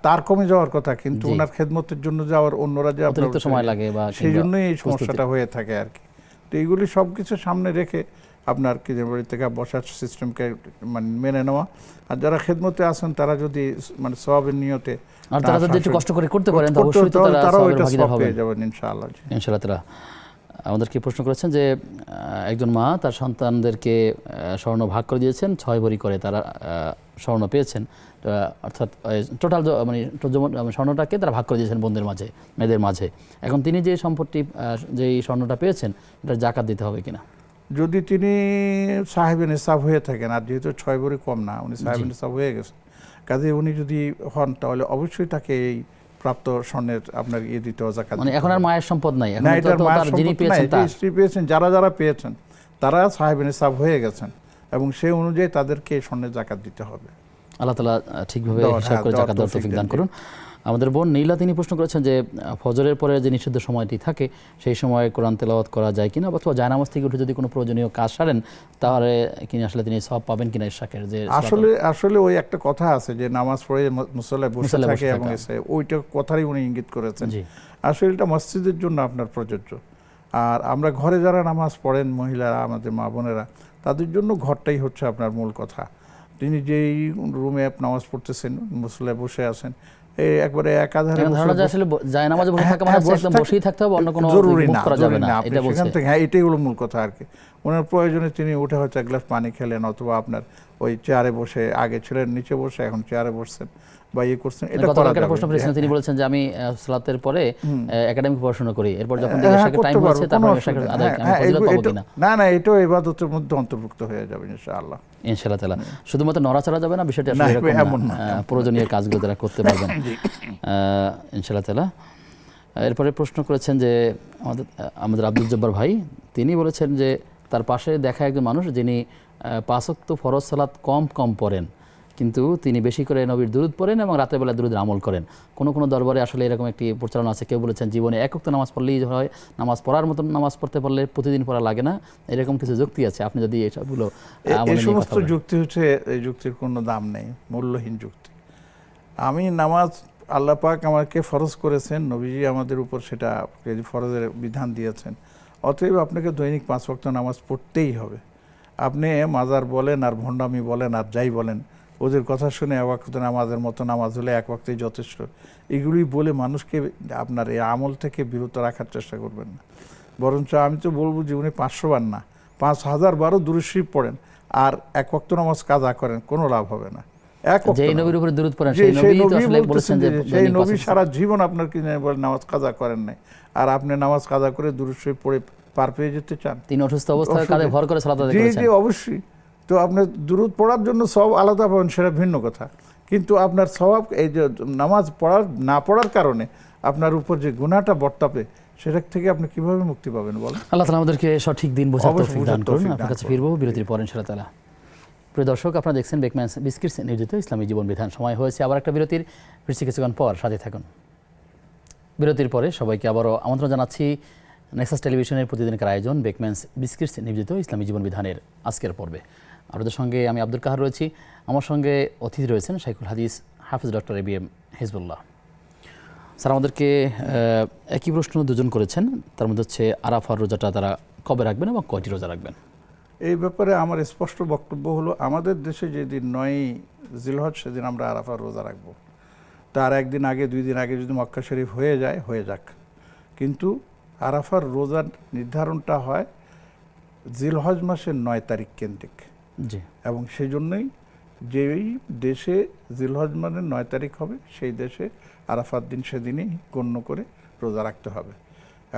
তার কমে যাওয়ার কথা, কিন্তু ওনার খেদমতের জন্য যাওয়ার অন্যরা যে অতিরিক্ত সময় লাগে বা সেই জন্যই এই সমস্যাটা হয়ে থাকে আর কি। তো এইগুলি সব কিছু সামনে রেখে আপনার কি থেকে বসার সিস্টেমকে মানে মেনে নেওয়া, আর যারা খেদমতে আছেন তারা যদি মানে সওয়াবের নিয়তে আর তারা যদি একটু কষ্ট করে করতে পারেন অবশ্যই তো তারা তারাও সওয়াবের এটা ভাগীদার সওয়াব হবেন পেয়ে যাবেন ইনশাআল্লাহ। ইনশাআল্লাহ তাআলা। আমাদেরকে প্রশ্ন করেছেন যে একজন মা তার সন্তানদেরকে স্বর্ণ ভাগ করে দিয়েছেন, 6 ভরি করে তারা স্বর্ণ পেয়েছেন, অর্থাৎ টোটাল মানে স্বর্ণটাকে তারা ভাগ করে দিয়েছেন বোনদের মাঝে, মেয়েদের মাঝে। এখন তিনি যে সম্পত্তি যেই স্বর্ণটা পেয়েছেন এটা জাকাত দিতে হবে কিনা? যদি তিনি সাহেবে নিসাব হয়ে থাকেন, আর যেহেতু 6 ভরি কম না, উনি সাহেবে নিসাব হয়ে গেছেন, কাজে উনি যদি হন তাহলে অবশ্যই তাকে এই প্রাপ্ত স্বর্ণের আপনার দিতে হবে, জাকাত। মানে এখন আর মায়ের সম্পদ নাই, এখন না, এটার তো মায়ের তার যিনি সম্পদ পেয়েছেন নাই, স্ত্রী পেয়েছেন, যারা পেয়েছেন তারা সাহেবে নিসাব হয়ে গেছেন এবং সেই অনুযায়ী তাদেরকে স্বর্ণের জাকাত দিতে হবে। আল্লাহ তাআলা ঠিকভাবে হিসাব করে জাকাত দেওয়ার তৌফিক দান করুন। আমাদের বোন নীলা তিনি প্রশ্ন করেছেন যে ফজরের পরে যে নিষিদ্ধ সময়টি থাকে সেই সময় কোরআন তেলাওয়াত করা যায় কিনা, অথবা জায়নামাজ থেকে উঠে যদি কোনো প্রয়োজনীয় কাজ সারেন তাহলে কিনা আসলে তিনি সওয়াব পাবেন কিনা ইশরাকের? যে আসলে ওই একটা কথা আছে যে নামাজ পড়ে মুসল্লায় বসে থাকে এবং এসে ওইটা কথারই উনি ইঙ্গিত করেছেন। আসলে এটা মসজিদের জন্য আপনার প্রযোজ্য, আর আমরা ঘরে যারা নামাজ পড়েন মহিলারা, আমাদের মা বোনেরা, তাদের জন্য ঘরটাই হচ্ছে আপনার মূল কথা। তিনি যেই রুমে নামাজ পড়তেছেন, মুসল্লায় বসে আছেন, একবারে একাধারে জরুরি না, সেখান থেকে এটাই হলো মূল কথা আর কি। ওনার প্রয়োজনে তিনি উঠে হয়তো এক গ্লাস পানি খেলেন, অথবা আপনার ওই চেয়ারে বসে, আগে ছিলেন নিচে বসে এখন চেয়ারে বসছেন বা ইয়ে করছেন, এটা করা যাবে। প্রশ্ন করেছেন, তিনি বলেছেন যে আমি সালাতের পরে একাডেমিক পড়াশোনা করি, এরপর যখন টাইম হচ্ছে তারপর না, এটাও ইবাদতের মধ্যে অন্তর্ভুক্ত হয়ে যাবে ইনশাআল্লাহ। ইনশাআল্লাহ তাআলা শুধুমাত্র নড়াচড়া যাবে না, বিষয়টা এরকম না, প্রয়োজনীয় কাজগুলো তারা করতে পারবেন ইনশাআল্লাহ তাআলা। এরপরে প্রশ্ন করেছেন যে আমাদের আব্দুল জব্বার ভাই, তিনি বলেছেন যে তার পাশে দেখা একজন মানুষ যিনি 5 ওয়াক্ত ফরজ সালাত কম পড়েন, কিন্তু তিনি বেশি করে নবীর দুরূদ পড়েন এবং রাতের বেলা দুরূদের আমল করেন। কোনো দরবারে আসলে এরকম একটি প্রচলন আছে, কেউ বলেছেন জীবনে 1 ওয়াক্ত নামাজ পড়লেই হয়, নামাজ পড়ার মতন নামাজ পড়তে পারলে প্রতিদিন পড়া লাগে না, এরকম কিছু যুক্তি আছে। আপনি যদি এসবগুলো এই সমস্ত যুক্তি হচ্ছে, এই যুক্তির কোনো দাম নেই, মূল্যহীন যুক্তি। আমি নামাজ আল্লাহ পাক আমাকে ফরজ করেছেন, নবীজি আমাদের উপর সেটা ফরজের বিধান দিয়েছেন, অতএব আপনাকে দৈনিক 5 ওয়াক্ত নামাজ পড়তেই হবে। আপনি মাজার বলেন আর ভণ্ডামি বলেন আর যাই বলেন, ওদের কথা শুনে 1 ওয়াক্ত নামাজের মতো নামাজ হলে 1 ওয়াক্তই যথেষ্ট, এগুলি বলে মানুষকে আপনার এই আমল থেকে বিরত রাখার চেষ্টা করবেন না। বরঞ্চ আমি তো বলবো যে উনি 500 বার না 5000 বারও দুরূদ শরীফ পড়েন আর 1 ওয়াক্ত নামাজ কাজা করেন, কোনো লাভ হবে না। সেই নবী সারা জীবন আপনার কি নামাজ কাজা করেন নাই, আর আপনি নামাজ কাজা করে দুরূদ শরীফ পড়ে পার পেয়ে যেতে চান? তিনি অসুস্থ অবস্থায় কাঁধে ভর করে সালাত আদায় করেছেন। জি, অবশ্যই। তো আপনার দুরূদ পড়ার জন্য সব আলাদা পাবেন, সেটা ভিন্ন কথা, কিন্তু আপনার সওয়াব এই যে নামাজ না পড়ার কারণে আপনার উপর যে গুনাহটা বর্তাবে, সেটা থেকে আপনি কিভাবে মুক্তি পাবেন বলেন? আল্লাহ তাআলা আমাদেরকে সঠিক দিন বোঝার তৌফিক দান করুন। আপনার কাছে ফিরবো বিরতির পর ইনশাআল্লাহ তাআলা। প্রিয় দর্শক, আপনারা দেখছেন বেকম্যানস বিস্কিটস নিয়োজিত ইসলামী জীবন বিধান। সময় হয়েছে আবার একটা বিরতির, ফিরছি কিছুক্ষণ পর, সাথে থাকুন। বিরতির পরে সবাইকে আবারও আমন্ত্রণ জানাচ্ছি নেক্সাস টেলিভিশনের প্রতিদিনকার আয়োজন বেকম্যানস বিস্কিটস নিয়োজিত ইসলামী জীবন বিধানের আজকের পর্বে। আপনাদের সঙ্গে আমি আব্দুল কাহার রয়েছি, আমার সঙ্গে অতিথি রয়েছেন শাইখুল হাদিস হাফিজ ডক্টর ABM হিজবুল্লাহ স্যার। আমাদেরকে একই প্রশ্ন দুজন করেছেন, তার মধ্যে হচ্ছে আরাফার রোজাটা তারা কবে রাখবেন এবং কয়টি রোজা রাখবেন? এই ব্যাপারে আমার স্পষ্ট বক্তব্য হলো, আমাদের দেশে যেদিন 9 জিলহজ সেদিন আমরা আরাফার রোজা রাখব। তার একদিন আগে 2 দিন আগে যদি মক্কা শরীফ হয়ে যায়, হয়ে যাক, কিন্তু আরাফার রোজার নির্ধারণটা হয় জিলহজ মাসের 9 তারিখ কেন্দ্রিক। জি। এবং সেই জন্যই যেই দেশে জিলহজ মাসের 9 তারিখ হবে, সেই দেশে আরাফার দিন সেদিনই গণ্য করে রোজা রাখতে হবে।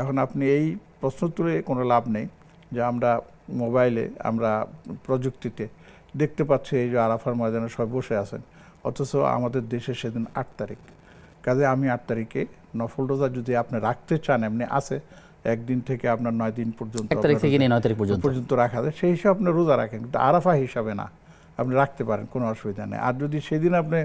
এখন আপনি এই প্রশ্ন তুলে কোনো লাভ নেই যে আমরা মোবাইলে, আমরা প্রযুক্তিতে দেখতে পাচ্ছি এই যে আরাফার ময়দানে সবাই বসে আছেন, অথচ আমাদের দেশে সেদিন 8 তারিখ। কাজে আমি 8 তারিখে নফল রোজা যদি আপনি রাখতে চান, এমনি আছে একদিন থেকে আপনার 9 দিন পর্যন্ত, 1 তারিখ থেকে 9 তারিখ পর্যন্ত রাখা যায়, সেই হিসাবে আপনি রোজা রাখেন, কিন্তু আরাফা হিসাবে না, আপনি রাখতে পারেন, কোনো অসুবিধা নেই। আর যদি সেদিন আপনি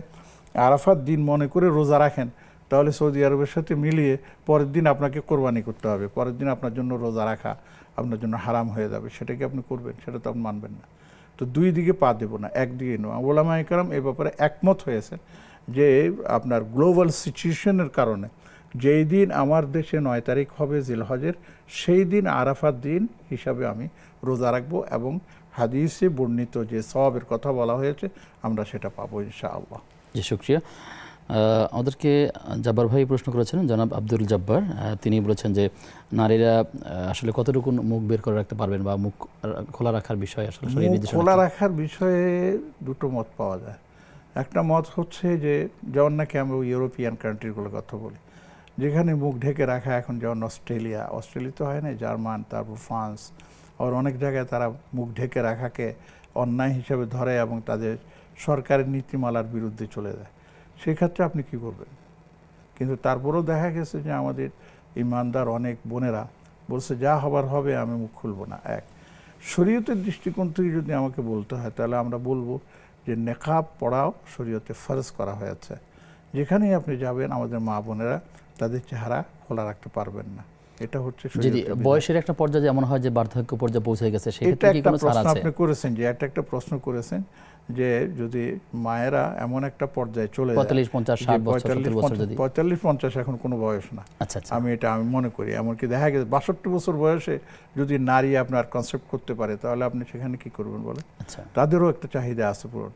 আরাফার দিন মনে করে রোজা রাখেন, তাহলে সৌদি আরবের সাথে মিলিয়ে পরের দিন আপনাকে কোরবানি করতে হবে, পরের দিন আপনার জন্য রোজা রাখা আপনার জন্য হারাম হয়ে যাবে। সেটা কি আপনি করবেন? সেটা তো আপনি মানবেন না। তো 2 দিকে পা দেব না, একদিকে নয়। ওলামায়ে কেরাম এই ব্যাপারে একমত হয়েছে যে আপনার গ্লোবাল সিচুয়েশনের কারণে যেই দিন আমার দেশে 9 তারিখ হবে জিলহজের, সেই দিন আরাফার দিন হিসাবে আমি রোজা রাখবো, এবং হাদিসে বর্ণিত যে সওয়াবের কথা বলা হয়েছে আমরা সেটা পাবো ইনশাআল্লাহ। জি, শুকরিয়া। আমাদেরকে জব্বার ভাই প্রশ্ন করেছেন, জনাব আব্দুল জব্বার। তিনি বলেছেন যে নারীরা আসলে কতটুকু মুখ বের করে রাখতে পারবেন বা মুখ খোলা রাখার বিষয়ে আসলে শরীয়ত মুখ নির্দেশনা খোলা কি? রাখার বিষয়ে দুটো মত পাওয়া যায়। একটা মত হচ্ছে যে যেমন নাকি আমরা ইউরোপিয়ান কান্ট্রিগুলোর কথা বলি, যেখানে মুখ ঢেকে রাখা, এখন যেমন অস্ট্রেলিয়া তো হয় না, জার্মান, তারপর ফ্রান্স, আর অনেক জায়গায় তারা মুখ ঢেকে রাখাকে অন্যায় হিসেবে ধরে এবং তাদের সরকারের নীতিমালার বিরুদ্ধে চলে যায়। সেক্ষেত্রে আপনি কি করবেন? কিন্তু তারপরেও দেখা গেছে যে আমাদের ইমানদার অনেক বোনেরা বলছে যা হবার হবে, আমি মুখ খুলব না। এক, শরীয়তের দৃষ্টিকোণ থেকে যদি আমাকে বলতে হয় তাহলে আমরা বলবো যে নেকাব পড়াও শরীয়তে ফরজ করা হয়েছে। যেখানেই আপনি যাবেন আমাদের মা বোনেরা তাদের চেহারা খোলা রাখতে পারবেন না। এটা হচ্ছে যদি বয়সের একটা পর্যায়ে যেমন হয় যে বার্ধক্য পর্যায়ে পৌঁছে গেছে, এটা একটা প্রশ্ন আপনি করেছেন, যে একটা প্রশ্ন করেছেন যে যদি মায়েরা এমন একটা পর্যায়ে চলে যায় 45, 50, 60 বছর, 70 বছর, যদি 45-50 এখন কোনো বয়স না। আচ্ছা আচ্ছা, আমি মনে করি এমনকি দেখা গেছে 62 বছর বয়সে যদি নারী আপনার কনসেপ্ট করতে পারে তাহলে আপনি সেখানে কি করবেন বলে? আচ্ছা, তাদেরও একটা চাহিদা আছে পূরণ।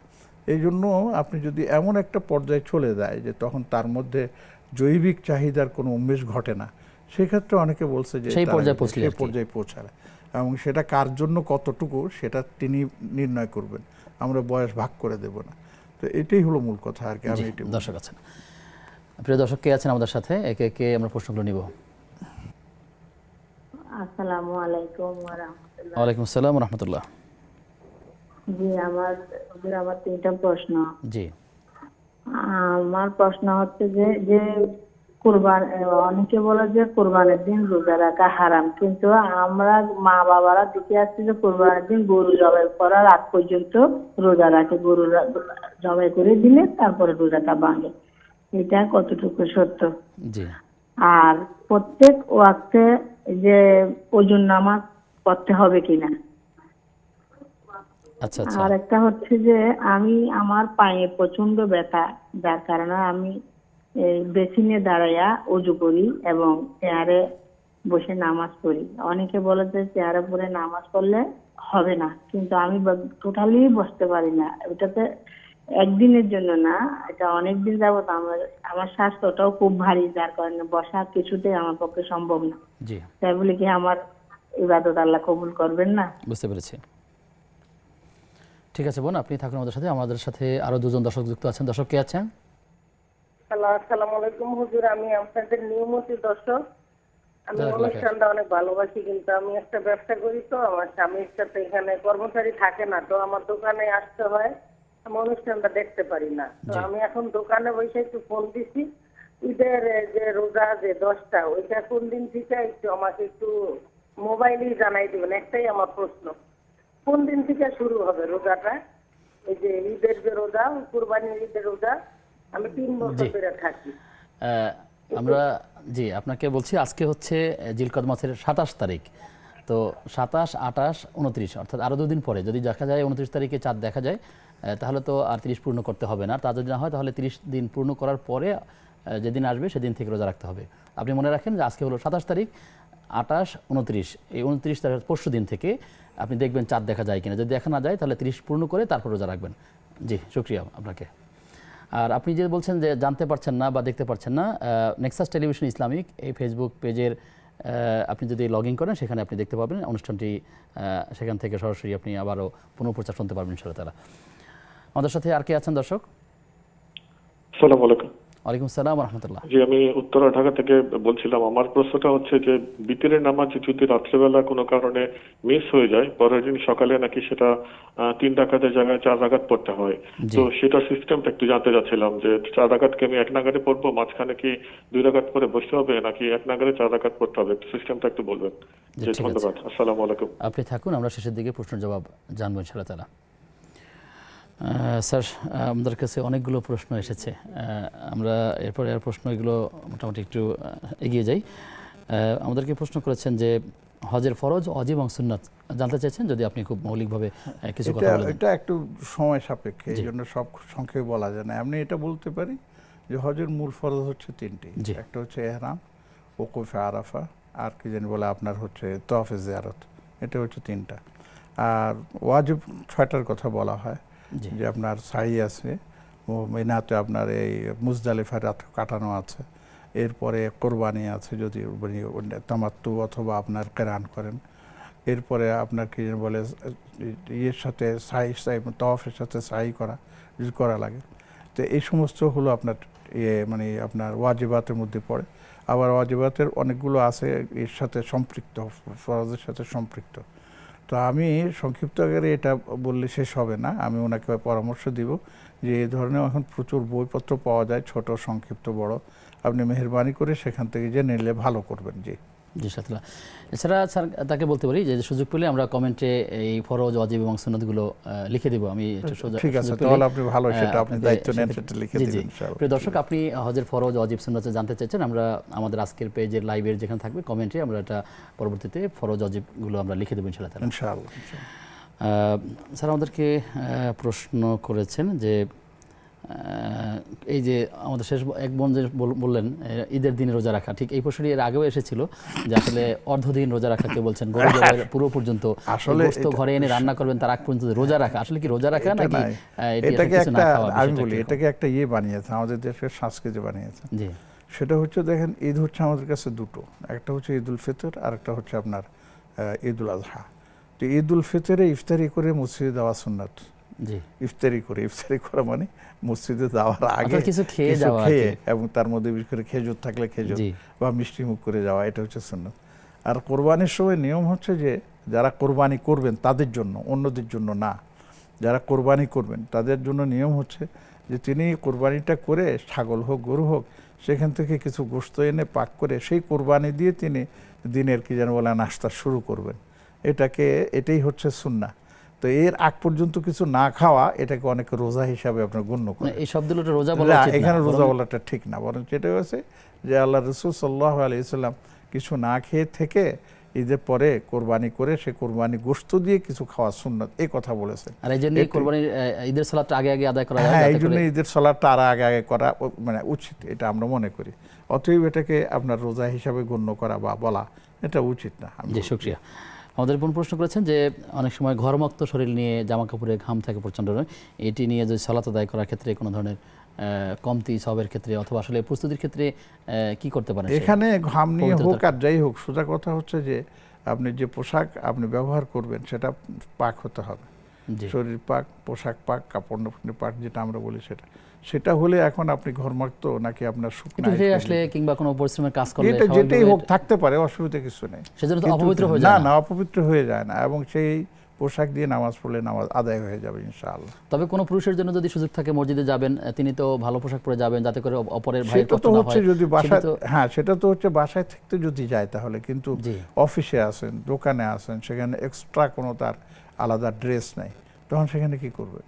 এই জন্য আপনি যদি এমন একটা পর্যায়ে চলে যায় যে তখন তার মধ্যে জৈবিক চাহিদার কোনো উন্মেষ ঘটে না, সেক্ষেত্রে অনেকে বলছে যে সেই পর্যায়ে পৌঁছায়, এবং সেটা কার জন্য কতটুকু সেটা তিনি নির্ণয় করবেন, আমরা বয়স ভাগ করে দেব না। তো এটাই হলো মূল কথা আর কি। আমি এটাই দর্শক আছেন, প্রিয় দর্শক কে আছেন আমাদের সাথে, একে একে আমরা প্রশ্নগুলো নিব। আসসালামু আলাইকুম ওয়া রাহমাতুল্লাহ। ওয়ালাইকুম আসসালাম ওয়া রাহমাতুল্লাহ। জি, আমার তিনটা প্রশ্ন। জি, আমার প্রশ্ন হচ্ছে যে কুরবান, অনেকে বলে যে কুরবানের দিন রোজা রাখা হারাম, কিন্তু আমরা মা বাবারা দেখে আসছি যে কুরবানের দিন গরু জবাই করার আগ পর্যন্ত রোজা রাখে, গরু জবাই করে দিলে তারপরে রোজাটা ভাঙে। এটা কতটুকু সত্য? জি। আর প্রত্যেক ওয়াক্তে যে ওজুর নামাজ পড়তে হবে কিনা? আচ্ছা আচ্ছা। আর একটা হচ্ছে যে আমার পায়ে প্রচন্ড ব্যথা, যার কারণে আমি বেসিনে দাঁড়াইয়া অজু করি এবং চেয়ারে বসে নামাজ পড়ি। অনেকে বলে যে চেয়ারে পড়ে নামাজ পড়লে হবে না, কিন্তু আমি টোটালি বসতে পারি না। এটাতে একদিনের জন্য না, এটা অনেকদিন যাবত আমার স্বাস্থ্যটাও খুব ভারী, যার কারণে বসা কিছুতেই আমার পক্ষে সম্ভব না। জি, তাই বলে কি আমার ইবাদত আল্লাহ কবুল করবেন না? বুঝতে পেরেছি। ঠিক আছে বোন, আপনি থাকুন আমাদের সাথে। আমাদের সাথে আরো দুজন দর্শক যুক্ত আছেন। দর্শক কে আছেন? হ্যালো, আসসালামু আলাইকুম হুজুর। আমি আপনাদের নিয়মিত দর্শক। আমি অনুষ্ঠানটা অনেক ভালোবাসি, কিন্তু আমি একটা ব্যবসা করি, তো আমার স্বামীর সাথে এখানে কর্মচারী থাকে না, তো আমার দোকানে আসতে হয়, আমি অনুষ্ঠানটা দেখতে পারি না। তো আমি এখন দোকানে বসে একটু ফোন দিছি, ঈদের যে রোজা যে 10টা, ওইটা কোন দিন থেকে একটু আমাকে একটু মোবাইলেই জানাই দিবেন। একটাই আমার প্রশ্ন, কোন দিন থেকে শুরু হবে রোজাটা? এই যে ঈদের যে রোজা, কুরবানির ঈদের রোজা, আমি 3 বছর ধরে থাকি। আমরা জি আপনাকে বলছি, আজকে হচ্ছে জিলকদ মাসের 27 তারিখ। তো 27, 28, 29 অর্থাৎ আরও 2 দিন পরে যদি দেখা যায় 29 তারিখে চাঁদ দেখা যায়, তাহলে তো আর 30 পূর্ণ করতে হবে না। তা যদি না হয় তাহলে 30 দিন পূর্ণ করার পরে যেদিন আসবে সেদিন থেকে রোজা রাখতে হবে। আপনি মনে রাখেন যে আজকে হলো 27 তারিখ, 28, 29, এই 29 তারিখ পরশু দিন থেকে আপনি দেখবেন চাঁদ দেখা যায় কিনা। যদি দেখা না যায় তাহলে 30 পূর্ণ করে তারপর রোজা রাখবেন। জি, শুকরিয়া আপনাকে। আর আপনি যে বলছেন যে জানতে পারছেন না বা দেখতে পারছেন না, নেক্সাস টেলিভিশন ইসলামিক এই ফেসবুক পেজের আপনি যদি লগ ইন করেন সেখানে আপনি দেখতে পাবেন অনুষ্ঠানটি। সেখান থেকে সরাসরি আপনি আবারও পুনঃপ্রচার শুনতে পারবেন ইনশাআল্লাহ তাআলা। আমাদের সাথে আর কে আছেন দর্শক? আসসালামু আলাইকুম। ওয়ালাইকুম আসসালাম ওয়া রাহমাতুল্লাহ। জি, আমি উত্তরা ঢাকা থেকে বলছিলাম। আমার প্রশ্নটা হচ্ছে যে বিতিরের নামাজ যদি রাত্রেবেলা কোনো কারণে মিস হয়ে যায়, পরের দিন সকালে নাকি সেটা 3 রাকাতের জায়গায় 4 রাকাত পড়তে হয়। তো সেটা সিস্টেমটা একটু জানতে চাচ্ছিলাম যে 4 রাকাতকে আমি 1 নাগারে পড়বো, মাঝখানে কি 2 রাকাত পরে বসতে হবে, নাকি 1 নাগারে 4 রাকাত পড়তে হবে? সিস্টেমটা একটু বলবেন। জি, ধন্যবাদ। আসসালামু আলাইকুম। আপনি থাকুন, আমরা শেষের দিকে প্রশ্নের জবাব জানবো ইনশাআল্লাহ তাআলা। স্যার, আমাদের কাছে অনেকগুলো প্রশ্ন এসেছে, আমরা এরপরে আর প্রশ্নগুলো মোটামুটি একটু এগিয়ে যাই। আমাদেরকে প্রশ্ন করেছেন যে হজের ফরজ, ওয়াজিব এবং সুন্নাত জানতে চাইছেন, যদি আপনি খুব মৌলিকভাবে কিছু কথা বলেন। এটা একটু সময় সাপেক্ষে, এই জন্য সব সংক্ষেপে বলা যায় না। আমি এটা বলতে পারি যে হজের মূল ফরজ হচ্ছে 3টি। একটা হচ্ছে ইহরাম, ওকুফে আরাফা, আর কি জানি বলে আপনার হচ্ছে তওয়াফে জিয়ারত। এটা হচ্ছে 3টা। আর ওয়াজিব 6টার কথা বলা হয়, যে আপনার সাই আছে, মিনাতে আপনার এই মুজদালিফার রাত কাটানো আছে, এরপরে কোরবানি আছে যদি তামাত্তু অথবা আপনার কেরান করেন, এরপরে আপনার কি বলে ইয়ের সাথে তওয়াফের সাথে সাই করা লাগে। তো এই সমস্ত হলো আপনার মানে আপনার ওয়াজিবাতের মধ্যে পড়ে। আবার ওয়াজিবাতের অনেকগুলো আছে এর সাথে সম্পৃক্ত, ফরজের সাথে সম্পৃক্ত। তো আমি সংক্ষিপ্ত আকারে এটা বললে শেষ হবে না, আমি ওনাকে পরামর্শ দিব যে এই ধরনের এখন প্রচুর বইপত্র পাওয়া যায়, ছোট সংক্ষিপ্ত বড়, আপনি মেহেরবানি করে সেখান থেকে যে নিলে ভালো করবেন। জি জি সাথে। এছাড়া স্যার তাকে বলতে পারি যে সুযোগ পেলে আমরা কমেন্টে এই ফরজ, ওয়াজিব এবং সুন্নাতগুলো লিখে দেব। আমি ঠিক আছে, তাহলে আপনি ভালো, সেটা আপনি দায়িত্ব নেন, সেটা লিখে দিবেন ইনশাআল্লাহ। প্রিয় দর্শক, আপনি হজের ফরজ, ওয়াজিব, সুন্নাত জানতে চাইছেন, আমরা আমাদের আজকের পেজের লাইভের যেখানে থাকবে কমেন্টে আমরা এটা পরবর্তীতে ফরজ, ওয়াজিবগুলো আমরা লিখে দেব ইনশাআল্লাহ। ইনশাআল্লাহ। স্যার আমাদেরকে প্রশ্ন করেছেন যে এই যে আমাদের শেষ এক বোন যে বললেন ঈদের দিনে রোজা রাখা, ঠিক এই প্রশ্নটি এর আগেও এসেছিল যে আসলে অর্ধদিন রোজা রাখাকে বলছেন, গরু জবাইয়ের পুরো পর্যন্ত আসলে ঘরে এনে রান্না করবেন তার আগ পর্যন্ত রোজা রাখা, আসলে কি রোজা রাখা নাকি এটাকে একটা, আমি বলি এটাকে একটা ইয়ে বানিয়েছে আমাদের দেশের সংস্কৃতি বানিয়েছে। জি, সেটা হচ্ছে দেখেন ঈদ হচ্ছে আমাদের কাছে দুটো, একটা হচ্ছে ঈদুল ফিতর আর একটা হচ্ছে আপনার ঈদুল আজহা। তো ঈদুল ফিতরে ইফতারি করে মসজিদে দেওয়া সুন্নাত। জি, ইফতারি করা মানে মসজিদে যাওয়ার আগে কিছু খেয়ে এবং তার মধ্যে বিশেষ করে খেজুর থাকলে খেজুর বা মিষ্টি মুখ করে যাওয়া, এটা হচ্ছে সুন্নাত। আর কোরবানির সময় নিয়ম হচ্ছে যে যারা কোরবানি করবেন তাদের জন্য, অন্যদের জন্য না, যারা কোরবানি করবেন তাদের জন্য নিয়ম হচ্ছে যে তিনি কোরবানিটা করে, ছাগল হোক গরু হোক, সেখান থেকে কিছু গোশত এনে পাক করে সেই কোরবানি দিয়ে তিনি দিনের কি যেন বলে নাস্তা শুরু করবেন। এটাই হচ্ছে সুন্নাহ। তো এর আগ পর্যন্ত কিছু না খাওয়া, এটাকে অনেকে রোজা হিসাবে আপনার গণ্য করে। এই শব্দটা রোজা বলা উচিত না, এখানে রোজা বলাটা ঠিক না, বরং যেটা হচ্ছে যে আল্লাহ রাসূল সাল্লাল্লাহু আলাইহি সাল্লাম কিছু না খেয়ে থেকে ঈদের পরে কোরবানি করে সে কোরবানি গোশত দিয়ে কিছু খাওয়া সুন্নাত, এই কথা বলেছেন। আর এই জন্য কোরবানির ঈদের সালাতটা আগে আদায় করা, হ্যাঁ, এই জন্য ঈদের সালাতটা আগে করা মানে উচিত, এটা আমরা মনে করি। অতএব এটাকে আপনার রোজা হিসাবে গণ্য করা বা বলা এটা উচিত না। জি, শুকরিয়া। আমাদের বোন প্রশ্ন করেছেন যে অনেক সময় ঘরমুক্ত শরীর নিয়ে জামা কাপড়ে ঘাম থাকে প্রচণ্ড, এটি নিয়ে যদি সালাত আদায় করার ক্ষেত্রে কোনো ধরনের কমতি সবের ক্ষেত্রে অথবা আসলে প্রস্তুতির ক্ষেত্রে কি করতে পারেন? এখানে ঘাম নিয়ে হোক আর যাই হোক, সোজা কথা হচ্ছে যে আপনি যে পোশাক আপনি ব্যবহার করবেন সেটা পাক হতে হবে। শরীর পাক, পোশাক পাক, কাপড় পাক, যেটা আমরা বলি সেটা হলে এখন আপনি ঘরমুক্ত নাকি আপনার শুকনো আসলে কিংবা কোনো পরিশ্রমের কাজ করলে এটা যেটাই হোক থাকতে পারে, অসুবিধা কিছু নেই, সেজন্য তো অপবিত্র হয়ে যায় না, অপবিত্র হয়ে যায় না, এবং সেই পোশাক দিয়ে নামাজ পড়লে নামাজ আদায় হয়ে যাবে ইনশাআল্লাহ। তবে কোনো পুরুষের জন্য যদি সুযোগ থাকে মসজিদে যাবেন, তিনি তো ভালো পোশাক পরে যাবেন যাতে করে অপরের ভাইয়ের কষ্ট না হয়। যদি বাসায়, হ্যাঁ, সেটা তো হচ্ছে বাসায় থেকে যদি যায় তাহলে, কিন্তু অফিসে আছেন, দোকানে আছেন, সেখানে এক্সট্রা কোনো তার আলাদা ড্রেস নাই, তখন সেখানে কি করবে?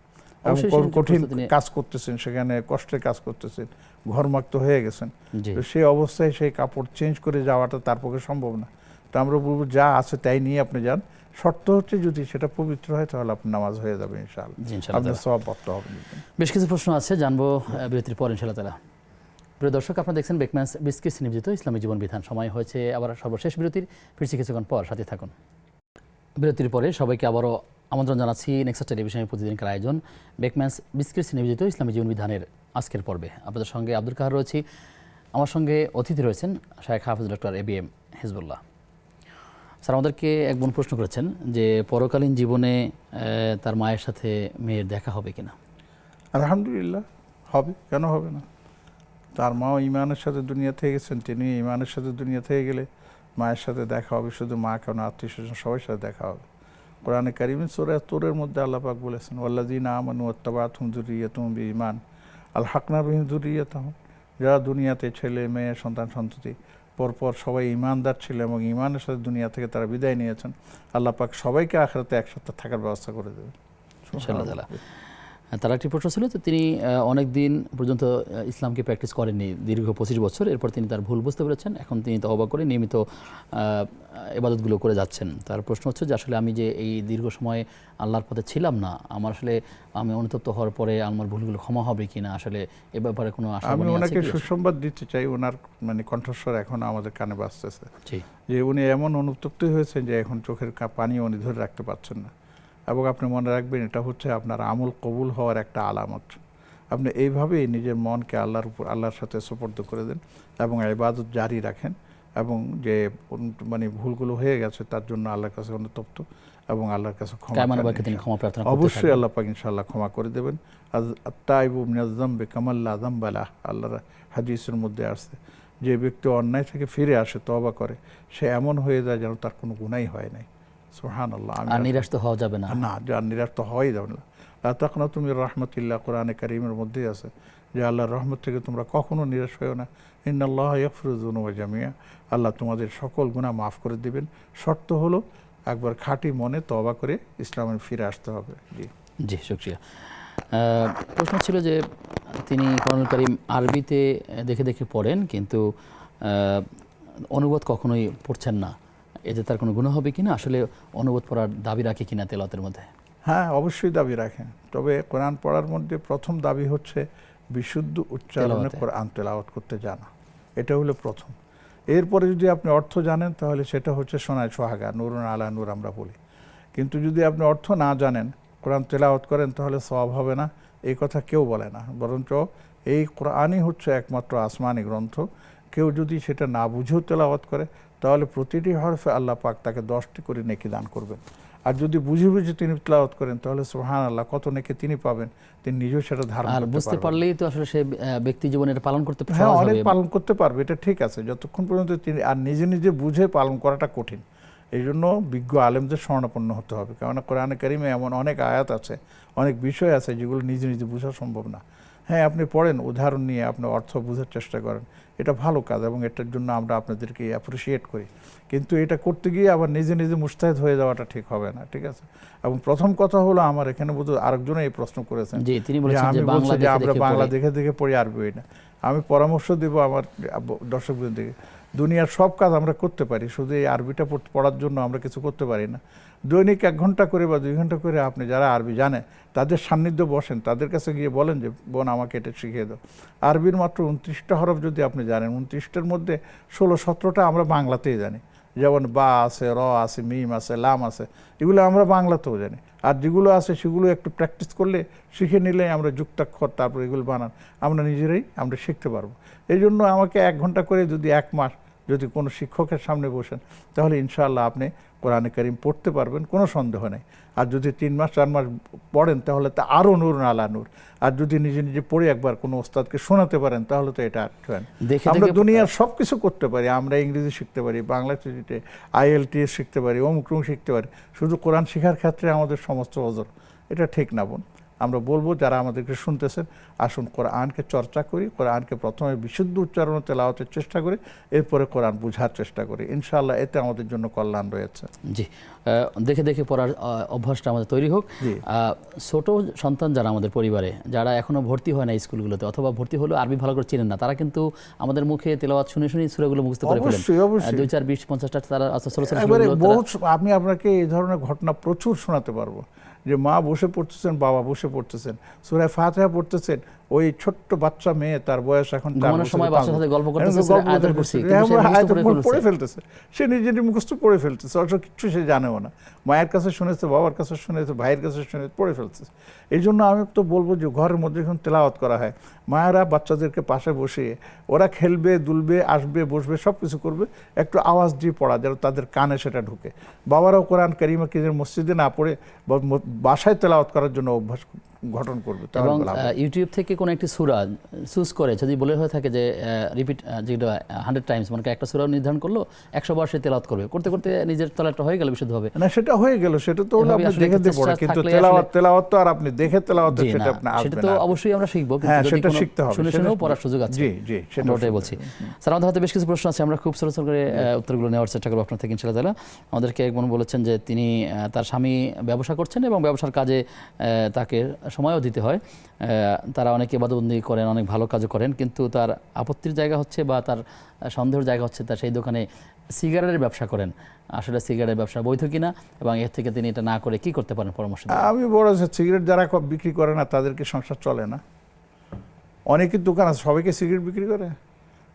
কঠিন কাজ করতেছেন, সেখানে কষ্টের কাজ করতেছেন, ঘরমুক্ত হয়ে গেছেন, তো সেই অবস্থায় সেই কাপড় চেঞ্জ করে যাওয়াটা তার পক্ষে সম্ভব না। তো আমরা বলবো যা আছে তাই নিয়ে আপনি যান, শর্ত হচ্ছে যদি সেটা পবিত্র হয় তাহলে আপনার নামাজ হয়ে যাবে ইনশাআল্লাহ, আপনার সওয়াব প্রাপ্ত হবে। বেশ কিছু প্রশ্ন আছে, জানবো বিরতির পর ইনশাআল্লাহ তাআলা। প্রিয় দর্শক, আপনারা দেখছেন বেকম্যানস বিস্কিটস নিবেদিত ইসলামী জীবন বিধান। সময় হয়েছে আবার সর্বশেষ বিরতির, ফিরছি কিছুক্ষণ পর, সাথে থাকুন। বিরতির পরে সবাইকে আবারও আমন্ত্রণ জানাচ্ছি নেক্সাস টেলিভিশনের প্রতিদিনকার আয়োজন বেকম্যানস বিস্কিটস নিবেদিত ইসলামী জীবন বিধানের আজকের পর্বে। আপনাদের সঙ্গে আব্দুল কাহার রয়েছি, আমার সঙ্গে অতিথি রয়েছেন শায়েখ হাফেজ ডক্টর ABM হিজবুল্লাহ। স্যার, আমাদেরকে এক বোন প্রশ্ন করেছেন যে পরকালীন জীবনে তার মায়ের সাথে মেয়ের দেখা হবে কিনা? আলহামদুলিল্লাহ হবে, কেন হবে না? তার মাও ইমানের সাথে দুনিয়া থেকে গেছেন, তিনি ইমানের সাথে দুনিয়া থেকে গেলে মায়ের সাথে দেখা হবে। শুধু মা কেন, আত্মীয় স্বজন সবার সাথে দেখা হবে। কোরআনে কারিমে সূরা তুরের মধ্যে আল্লাহ পাক বলেছেন, ওয়াল্লাযীনা আমানু ওয়াত্তাবা'তুহুম যুররিয়্যাতুহুম বিঈমান আলহাকনা বিহিম যুররিয়্যাতাহুম। যারা দুনিয়াতে ছেলে মেয়ে সন্তান সন্ততি পরপর সবাই ঈমানদার ছিল এবং ঈমানের সাথে দুনিয়া থেকে তারা বিদায় নিয়েছেন, আল্লাহ পাক সবাইকে আখিরাতে একসাথে থাকার ব্যবস্থা করে দেবেন ইনশাআল্লাহ। তার একটি প্রশ্ন ছিল যে তিনি অনেক দিন পর্যন্ত ইসলামকে প্র্যাকটিস করেননি, দীর্ঘ 25 বছর। এরপর তিনি তার ভুল বুঝতে পেরেছেন, এখন তিনি তওবা করে নিয়মিত ইবাদতগুলো করে যাচ্ছেন। তার প্রশ্ন হচ্ছে যে আসলে আমি যে এই দীর্ঘ সময় আল্লাহর পথে ছিলাম না, আমার আসলে আমি অনুতপ্ত হওয়ার পরে আমার ভুলগুলো ক্ষমা হবে কিনা, আসলে এ ব্যাপারে কোনো আশা? আমি ওনাকে সুসংবাদ দিতে চাই, ওনার মানে কণ্ঠস্বর এখন আমাদের কানে বাজতেছে যে উনি এমন অনুতপ্ত হয়েছেন যে এখন চোখের পানি উনি ধরে রাখতে পারছেন না। এবং আপনি মনে রাখবেন, এটা হচ্ছে আপনার আমল কবুল হওয়ার একটা আলামত। আপনি এইভাবেই নিজের মনকে আল্লাহর সাথে সুপর্দ করে দেন এবং ইবাদত জারি রাখেন, এবং যে মানে ভুলগুলো হয়ে গেছে তার জন্য আল্লাহর কাছে অনুতপ্ত এবং আল্লাহর কাছে ক্ষমা প্রার্থনা, অবশ্যই আল্লাহ পাক ইনশাআল্লাহ ক্ষমা করে দেবেন। আত-তাইবু মিনাজ যামবি কামান লা যামবা লাহ, আল্লাহর হাদিসের মধ্যে আসছে যে ব্যক্তি অন্যায় থেকে ফিরে আসে, তওবা করে, সে এমন হয়ে যায় যেন তার কোনো গুনাহই হয় নাই। সুবহানাল্লাহ। আর নিরাশ তো হওয়া যাবে না, না, নিরাশ তো হওয়াই যাবে না। লা তাকনাতু মির রাহমাতিল্লাহ, কোরআনে কারীমের মধ্যেই আছে যে আল্লাহর রহমত থেকে তোমরা কখনো নিরাশ হও না। ইন্নাল্লাহ ইয়াগফিরুয যুনুবা জামিআ, আল্লাহ তোমাদের সকল গুনাহ মাফ করে দিবেন। শর্ত হলো একবার খাঁটি মনে তওবা করে ইসলামে ফিরে আসতে হবে। জি, শুকরিয়া। প্রশ্ন ছিল যে তিনি কোরআনুল কারীম আরবিতে দেখে দেখে পড়েন, কিন্তু অনুবাদ কখনোই পড়ছেন না, এতে তার কোনো গুনাহ হবে কিনা, আসলে অনুবাদ পড়ার দাবি রাখে কিনা তেলাওয়াতের মধ্যে? হ্যাঁ, অবশ্যই দাবি রাখেন। তবে কোরআন পড়ার মধ্যে প্রথম দাবি হচ্ছে বিশুদ্ধ উচ্চারণে কোরআন তেলাওয়াত করতে জানা, এটা হলো প্রথম। এরপরে যদি আপনি অর্থ জানেন তাহলে সেটা হচ্ছে সোনায় সোহাগা, নূরুন আলা নূর আমরা বলি। কিন্তু যদি আপনি অর্থ না জানেন কোরআন তেলাওয়াত করেন তাহলে সওয়াব হবে না, এই কথা কেউ বলে না। বরঞ্চ এই কোরআনই হচ্ছে একমাত্র আসমানি গ্রন্থ। কেউ যদি সেটা না বুঝেও তেলাওয়াত করে তাহলে প্রতিটি হরফে আল্লাহ পাক তাকে 10টি করে নেকি দান করবেন। আর যদি বুঝে বুঝে তিনি তেলাওয়াত করেন তাহলে সুবহানাল্লাহ, কত নেকি তিনি পাবেন, তিনি নিজেও সেটা ধারণ করতে পারবেন। আর বুঝতে পারলেই তো আসলে সে ব্যক্তি জীবনে এটা পালন করতে পারবে। হ্যাঁ, অনেক পালন করতে পারবে, এটা ঠিক আছে, যতক্ষণ পর্যন্ত তিনি আর নিজে নিজে বুঝে পালন করাটা কঠিন। এই জন্য বিজ্ঞ আলেমদের শরণাপন্ন হতে হবে, কারণ কোরআনে কারিমে এমন অনেক আয়াত আছে, অনেক বিষয় আছে যেগুলো নিজে নিজে বোঝা সম্ভব না। হ্যাঁ, আপনি পড়েন, উদাহরণ নিয়ে আপনি অর্থ বোঝার চেষ্টা করেন, এটা ভালো কাজ এবং এটার জন্য আমরা আপনাদেরকে অ্যাপ্রিসিয়েট করি। কিন্তু এটা করতে গিয়ে আবার নিজে নিজে মুস্তাহিদ হয়ে যাওয়াটা ঠিক হবে না, ঠিক আছে? এবং প্রথম কথা হলো, আমার এখানে বোধ আরেকজনে এই প্রশ্ন করেছেন যে আমি বলছি যে আমরা বাংলা দেখে দেখে পড়ি, আরবি হই না। আমি পরামর্শ দেব আমার দর্শকবৃন্দকে, দুনিয়ার সব কাজ আমরা করতে পারি, শুধু এই আরবিটা পড়ার জন্য আমরা কিছু করতে পারি না। দৈনিক 1 ঘন্টা করে বা 2 ঘন্টা করে আপনি যারা আরবি জানে তাদের সান্নিধ্যে বসেন, তাদের কাছে গিয়ে বলেন যে বোন আমাকে এটা শিখিয়ে দাও। আরবির মাত্র 29টা হরফ যদি আপনি জানেন, 29টার মধ্যে 16-17টা আমরা বাংলাতেই জানি। যেমন বা আছে, র আছে, মিম আছে, লাম আছে, এগুলো আমরা বাংলাতেও জানি। আর যেগুলো আছে সেগুলো একটু প্র্যাকটিস করলে, শিখে নিলে আমরা যুক্তাক্ষর তারপর এগুলো বানান আমরা নিজেরাই আমরা শিখতে পারবো। এই জন্য আমাকে 1 ঘন্টা করে যদি 1 মাস যদি কোনো শিক্ষকের সামনে বসেন তাহলে ইনশাআল্লাহ আপনি কোরআনে কারিম পড়তে পারবেন, কোনো সন্দেহ নেই। আর যদি 3 মাস 4 মাস পড়েন তাহলে তা আরও নূর আলা নূর। আর যদি নিজে নিজে পড়ে একবার কোনো ওস্তাদকে শোনাতে পারেন তাহলে তো এটা আমরা দুনিয়ার সব কিছু করতে পারি। আমরা ইংরেজি শিখতে পারি, বাংলা শিখতে, IELTS শিখতে পারি, অমুক শিখতে পারি, শুধু কোরআন শেখার ক্ষেত্রে আমাদের সমস্ত ওজর, এটা ঠিক না বোন। আমরা বলবো যারা আমাদেরকে শুনতেছেন, আসুন কোরআনকে চর্চা করি, কোরআনকে প্রথমে বিশুদ্ধ উচ্চারণ তেলাওয়াতের চেষ্টা করি, এরপরে কোরআন বোঝার চেষ্টা করি। ইনশাআল্লাহ এতে আমাদের জন্য কল্যাণ রয়েছে। জি, দেখে দেখে পড়ার অভ্যাসটা আমাদের তৈরি হোক। ছোট সন্তান যারা আমাদের পরিবারে, যারা এখনো ভর্তি হয় না স্কুলগুলোতে, অথবা ভর্তি হলেও আরবি ভালো করে চেনেন না, তারা কিন্তু আমাদের মুখে তেলাওয়াত শুনে শুনে সূরাগুলো মুখস্থ করে ফেলেন। 2, 4, 20, 50টা তারা আমি আপনাকে এই ধরনের ঘটনা প্রচুর শোনাতে পারবো যে মা বসে পড়তেছেন, বাবা বসে পড়তেছেন, সূরা ফাতিহা পড়তেছেন, ওই ছোট্ট বাচ্চা মেয়ে, তার বয়স এখন পড়ে ফেলতেছে, সে নিজের মুখস্থ পড়ে ফেলতেছে, অথচ কিচ্ছু সে জানেও না। মায়ের কাছে শুনেছে, বাবার কাছে শুনেছে, ভাইয়ের কাছে শুনেছে, পড়ে ফেলতেছে। এই জন্য আমি তো বলবো যে ঘরের মধ্যে যখন তেলাওয়াত করা হয়, মায়েরা বাচ্চাদেরকে পাশে বসিয়ে, ওরা খেলবে, দুলবে, আসবে, বসবে, সব কিছু করবে, একটু আওয়াজ দিয়ে পড়া যেন তাদের কানে সেটা ঢুকে। বাবারাও কোরআন কারিমা কি মসজিদে না পড়ে বাসায় তেলাওয়াত করার জন্য অভ্যাস গঠন করবে। এবং ইউটিউব থেকে কোনো একটি সূরা চুজ করে যদি বলে হয়ে থাকে যে রিপিট, যেটা 100 টাইমস, মানে একটা সূরা নির্ধারণ করলো 100 বার সে তেলাওয়াত করবে, করতে করতে নিজের তলাটা হয়ে গেল, বিশুদ্ধ হবে না। সেটা হয়ে গেল, সেটা তো হলো আপনি দেখে দেখে পড়া, কিন্তু তেলাওয়াত তো আর আপনি দেখে তেলাওয়াত সেটা আপনি আসবে না, সেটা তো অবশ্যই আমরা শিখব, কিন্তু সেটা শিখতে হবে, শুনে শুনেও পড়ার সুযোগ আছে। জি জি, সেটা ওটাই বলছি। স্যার, আমাদের হাতে বেশ কিছু প্রশ্ন আছে, আমরা খুব ছোট ছোট করে উত্তরগুলো নেওয়ার চেষ্টা করব আপনার থেকে ইনশাআল্লাহ। আমাদেরকে এক বোন বলেছেন যে তিনি তার স্বামী ব্যবসা করছেন এবং ব্যবসার কাজে তাকে সময়ও দিতে হয়। তারা অনেক ইবাদতবন্দি করেন, অনেক ভালো কাজও করেন, কিন্তু তার আপত্তির জায়গা হচ্ছে বা তার সন্দেহের জায়গা হচ্ছে তার সেই দোকানে সিগারেটের ব্যবসা করেন। আসলে সিগারেটের ব্যবসা বৈধ কিনা এবং এর থেকে তিনি এটা না করে কি করতে পারেন, পরামর্শ দেন। আমি বড় সিগারেট যারা বিক্রি করে না তাদেরকে সংসার চলে না। অনেকের দোকান আছে, সবাইকে সিগারেট বিক্রি করে,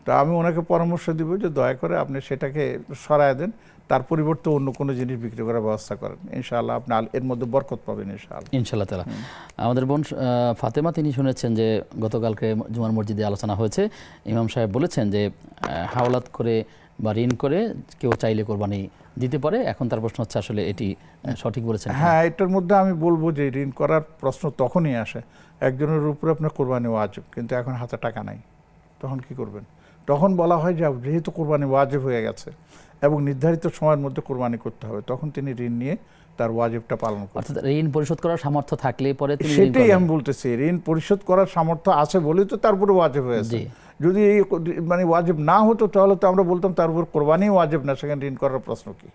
তা আমি ওনাকে পরামর্শ দিব যে দয়া করে আপনি সেটাকে সরায় দেন, তার পরিবর্তে অন্য কোনো জিনিস বিক্রি করার ব্যবস্থা করেন, ইনশাআল্লাহ আপনি এর মধ্যে বরকত পাবেন ইনশাআল্লাহ তাআলা। আমাদের বোন ফাতেমা তিনি শুনেছেন যে গতকালকে জুমার মসজিদে আলোচনা হয়েছে, ইমাম সাহেব বলেছেন যে হাওলাত করে বা ঋণ করে কেউ চাইলে কোরবানি দিতে পারে। এখন তার প্রশ্ন হচ্ছে আসলে এটি সঠিক বলেছেন? হ্যাঁ, এটার মধ্যে আমি বলবো যে ঋণ করার প্রশ্ন তখনই আসে একজনের উপরে আপনার কোরবানি ওয়াজিব, কিন্তু এখন হাতে টাকা নাই, তখন কি করবেন? তখন বলা হয় যে যেহেতু কোরবানি ওয়াজিব হয়ে গেছে এবং নির্ধারিত সময়ের মধ্যে কোরবানি করতে হবে, তখন তিনি ঋণ নিয়ে তার ওয়াজিবটা পালন করবেন। অর্থাৎ ঋণ পরিশোধ করার সামর্থ্য থাকলে পরে তিনি সেটাই আমি বলতেছি, ঋণ পরিশোধ করার সামর্থ্য আছে বলেই তো তার উপরে ওয়াজিব হয়েছে। যদি এই মানে ওয়াজিব না হতো তাহলে তো আমরা বলতাম তার উপর কোরবানি ওয়াজিব না, সেখানে ঋণ করার প্রশ্ন কি?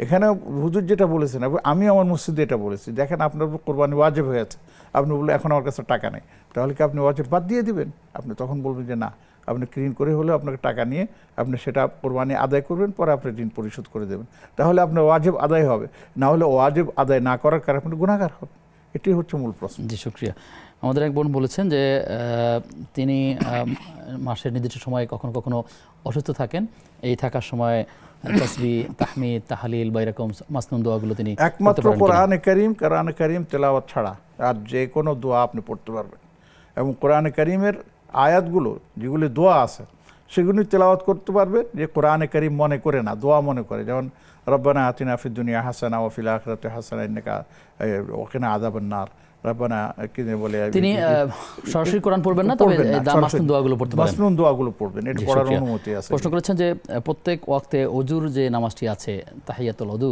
এখানে হুজুর যেটা বলেছেন, আমি আমার মসজিদে এটা বলেছি, দেখেন আপনার উপর কোরবানি ওয়াজিব হয়েছে, আপনি বললেন এখন আমার কাছে টাকা নেই, তাহলে কি আপনি ওয়াজিব বাদ দিয়ে দিবেন? আপনি তখন বলবেন যে না, আপনি ঋণ করে হলেও আপনাকে টাকা নিয়ে আপনি সেটা কোরবানি আদায় করবেন, পরে আপনি ঋণ পরিশোধ করে দেবেন, তাহলে আপনার ওয়াজিব আদায় হবে। না হলে ওয়াজিব আদায় না করার কারণে আপনি গুনাহগার হবেন। এটি হচ্ছে মূল প্রশ্ন। জি, শুকরিয়া। আমাদের এক বোন বলেছেন যে তিনি মাসের নির্দিষ্ট সময়ে কখনো কখনো অসুস্থ থাকেন, এই থাকার সময় তাসবিহ, তাহমিদ, তাহলিল বা এরকম মাসনুন দোয়াগুলো তিনি একমাত্র কোরআনে কারীম তেলাওয়াত ছাড়া আর যে কোনো দোয়া আপনি পড়তে পারবেন, এবং কোরআনে কারীমের আয়াতগুলো যেগুলি দোয়া আছে সেগুলি তেলাওয়াত করতে পারবেন যে কোরআনে কারীম মনে করে না, দোয়া মনে করে। যেমন রব্বানা আতিনা ফিদ দুনিয়া হাসানা ওয়া ফিল আখিরাতি হাসানা ওয়া কিনা আযাবান নার, রব্বানা কি বলে তিনি সরাসরি কোরআন পড়বেন না, তবে মাসনুন দোয়াগুলো পড়তে পারবেন। মাসনুন দোয়াগুলো পড়বেন, এটা পড়ার অনুমতি আছে। প্রশ্ন করেছেন যে প্রত্যেক ওয়াক্তে ওযুর যে নামাজটি আছে তাহিয়াতুল ওযু,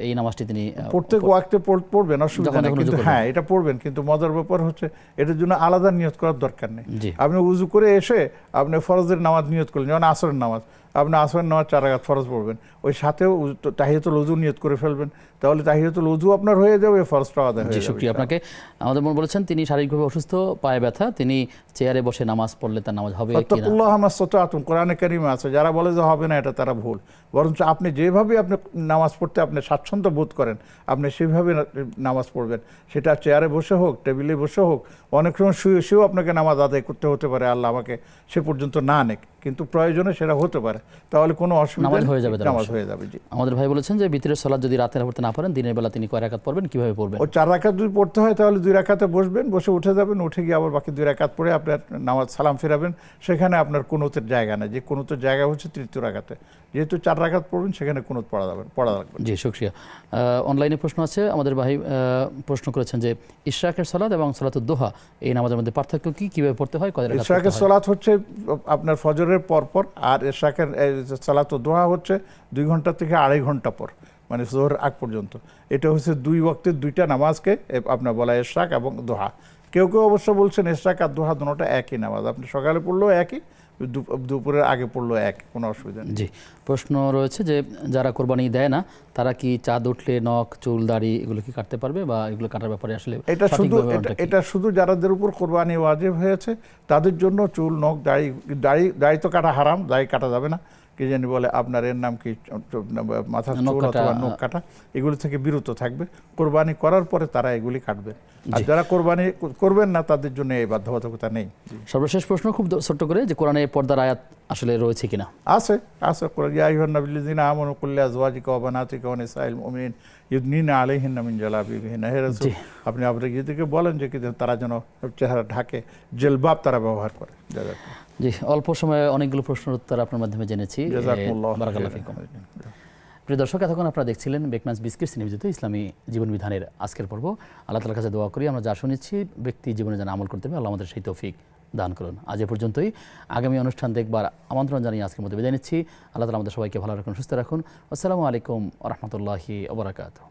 এই নামাজটি তিনি প্রত্যেক ওয়াক্তে পড়বেন, অসুবিধা নেই, কিন্তু হ্যাঁ এটা পড়বেন, কিন্তু মজার ব্যাপার হচ্ছে এটার জন্য আলাদা নিয়ত করার দরকার নেই। আপনি উযু করে এসে আপনি ফরজের নামাজ নিয়ত করলেন, যেমন আসরের নামাজ, আপনি আসরের নামাজ 4 রাকাত ফরজ পড়বেন, ওই সাথেও তাহিয়াতুল ওযু নিয়ত করে ফেলবেন, তাহলে তাহিয়াতুল ওযু আপনার হয়ে যাবে, ফরজটাও আদায় হয়ে যাবে। শুকরিয়া আপনাকে। আমাদের বোন বলেছেন তিনি শারীরিকভাবে অসুস্থ, পায়ে ব্যথা, তিনি চেয়ারে বসে নামাজ পড়লে তার নামাজ হবে কিনা? ফাত্তাকুল্লাহ মাসতাতুম কোরআনে কারীমে আছে, যারা বলে যে হবে না এটা তারা ভুল। বরঞ্চ আপনি যেভাবে আপনি নামাজ পড়তে আপনি স্বাচ্ছন্দ্য বোধ করেন আপনি সেভাবে নামাজ পড়বেন, সেটা চেয়ারে বসে হোক, টেবিলে বসে হোক, অনেক সময় শুয়েও আপনাকে নামাজ আদায় করতে হতে পারে, আল্লাহ আমাকে সে পর্যন্ত না নেক, কিন্তু প্রয়োজনে সেটা হতে পারে, তাহলে কোনো অসুবিধা নামাজ হয়ে যাবে। নামাজ হয়ে যাবে। জি, আমাদের ভাই বলেছেন যে ভিতরের সালাত যদি রাতে পড়তে না পারেন, দিনের বেলা তিনি কয় রাকাত পড়বেন, কিভাবে পড়বেন? ও 4 রাকাত যদি পড়তে হয় তাহলে 2 রাকাতে বসবেন, বসে উঠে যাবেন, উঠে গিয়ে আবার বাকি 2 রাকাত পড়ে আপনার নামাজ সালাম ফেরাবেন। সেখানে আপনার কুনুতের জায়গা নেই, যে কুনুতের জায়গা হচ্ছে 3য় রাকাতে, যেহেতু 4 রাকাত পড়বেন সেখানে কুনুত পড়া লাগবে। জি, শুকরিয়া। অনলাইনে প্রশ্ন আছে, আমাদের ভাই প্রশ্ন করেছেন যে ইশরাকের সালাত এবং সালাতুদ দুহা এই নামাজের মধ্যে পার্থক্য কি, কিভাবে পড়তে হয়, কয় রাকাত? ইশরাকের সালাত হচ্ছে আপনার ফজরের পরপর, আর ইশরাকের সালাতুদ দুহা হচ্ছে 2 ঘন্টা থেকে 2.5 ঘন্টা পর, মানে জোহর আগ পর্যন্ত। এটা হচ্ছে 2 ওয়াক্তের 2টা নামাজকে আপনার বলা ইশরাক এবং দোহা। কেউ কেউ অবশ্য বলছেন ইশরাক আর দোহা দুটোটা একই নামাজ, আপনি সকালে পড়লেও একই, দুপুরের আগে পড়লেও এক, কোনো অসুবিধা নেই। জি, প্রশ্ন রয়েছে যে যারা কোরবানি দেয় না তারা কি চাঁদ উঠলে নখ, চুল, দাড়ি এগুলো কি কাটতে পারবে, বা এগুলো কাটার ব্যাপারে আসলে এটা শুধু যাদের উপর কোরবানি ওয়াজিব হয়েছে তাদের জন্য চুল, নখ, দাড়ি তো কাটা হারাম, দাড়ি কাটা যাবে না। কি জানি বলে আপনার এর নাম কি, মাথার চুল অথবা নখ কাটা, এগুলো থেকে বিরত থাকবে। কোরবানি করার পরে তারা এগুলি কাটবে, আর যারা কোরবানি করবেন না তাদের জন্য এই বাধ্যবাধকতা নেই। সর্বশেষ প্রশ্ন খুব ছোট্ট করে, যে কোরআনে পর্দার আয়াত আসলে রয়েছে কিনা? আছে। ইয়া আইয়ুহান নাবিয়্যুল্লাযীনা আমানু কুল লিআজওয়াজিকা ওয়া বানাতিকা ওয়া নিসাইল মুমিনিন ইউদনিনা আলাইহিন্না মিন জালাবিবিহিন্না। হে রাসূল, আপনি আপনাদের ইয়েদেরকে বলেন যে তারা যেন চেহারা ঢাকে, জিলবাব তারা ব্যবহার করে। জি, অল্প সময়ে অনেকগুলো প্রশ্নের উত্তর আপনার মাধ্যমে জেনেছি। বারাকাল্লাহু ফিকুম। প্রিয় দর্শক, এতক্ষণ আপনারা দেখছিলেন বেকনাস বিস্কিটস নিবেদিত ইসলামী জীবন বিধানের আজকের পর্ব। আল্লাহ তাআলার কাছে দোয়া করি আমরা যা শুনেছি ব্যক্তি জীবনে যেন আমল করতে হবে, আল্লাহ আমাদের সেই তৌফিক দান করুন। আজ এ পর্যন্তই। আগামী অনুষ্ঠান দেখবার আমন্ত্রণ জানিয়ে আজকের মধ্যে বিদায় নিচ্ছি। আল্লাহ তাআলা আমাদের সবাইকে ভালো রাখুন, সুস্থ রাখুন। আসসালামু আলাইকুম ওয়া রাহমাতুল্লাহি ওয়া বারাকাতুহু।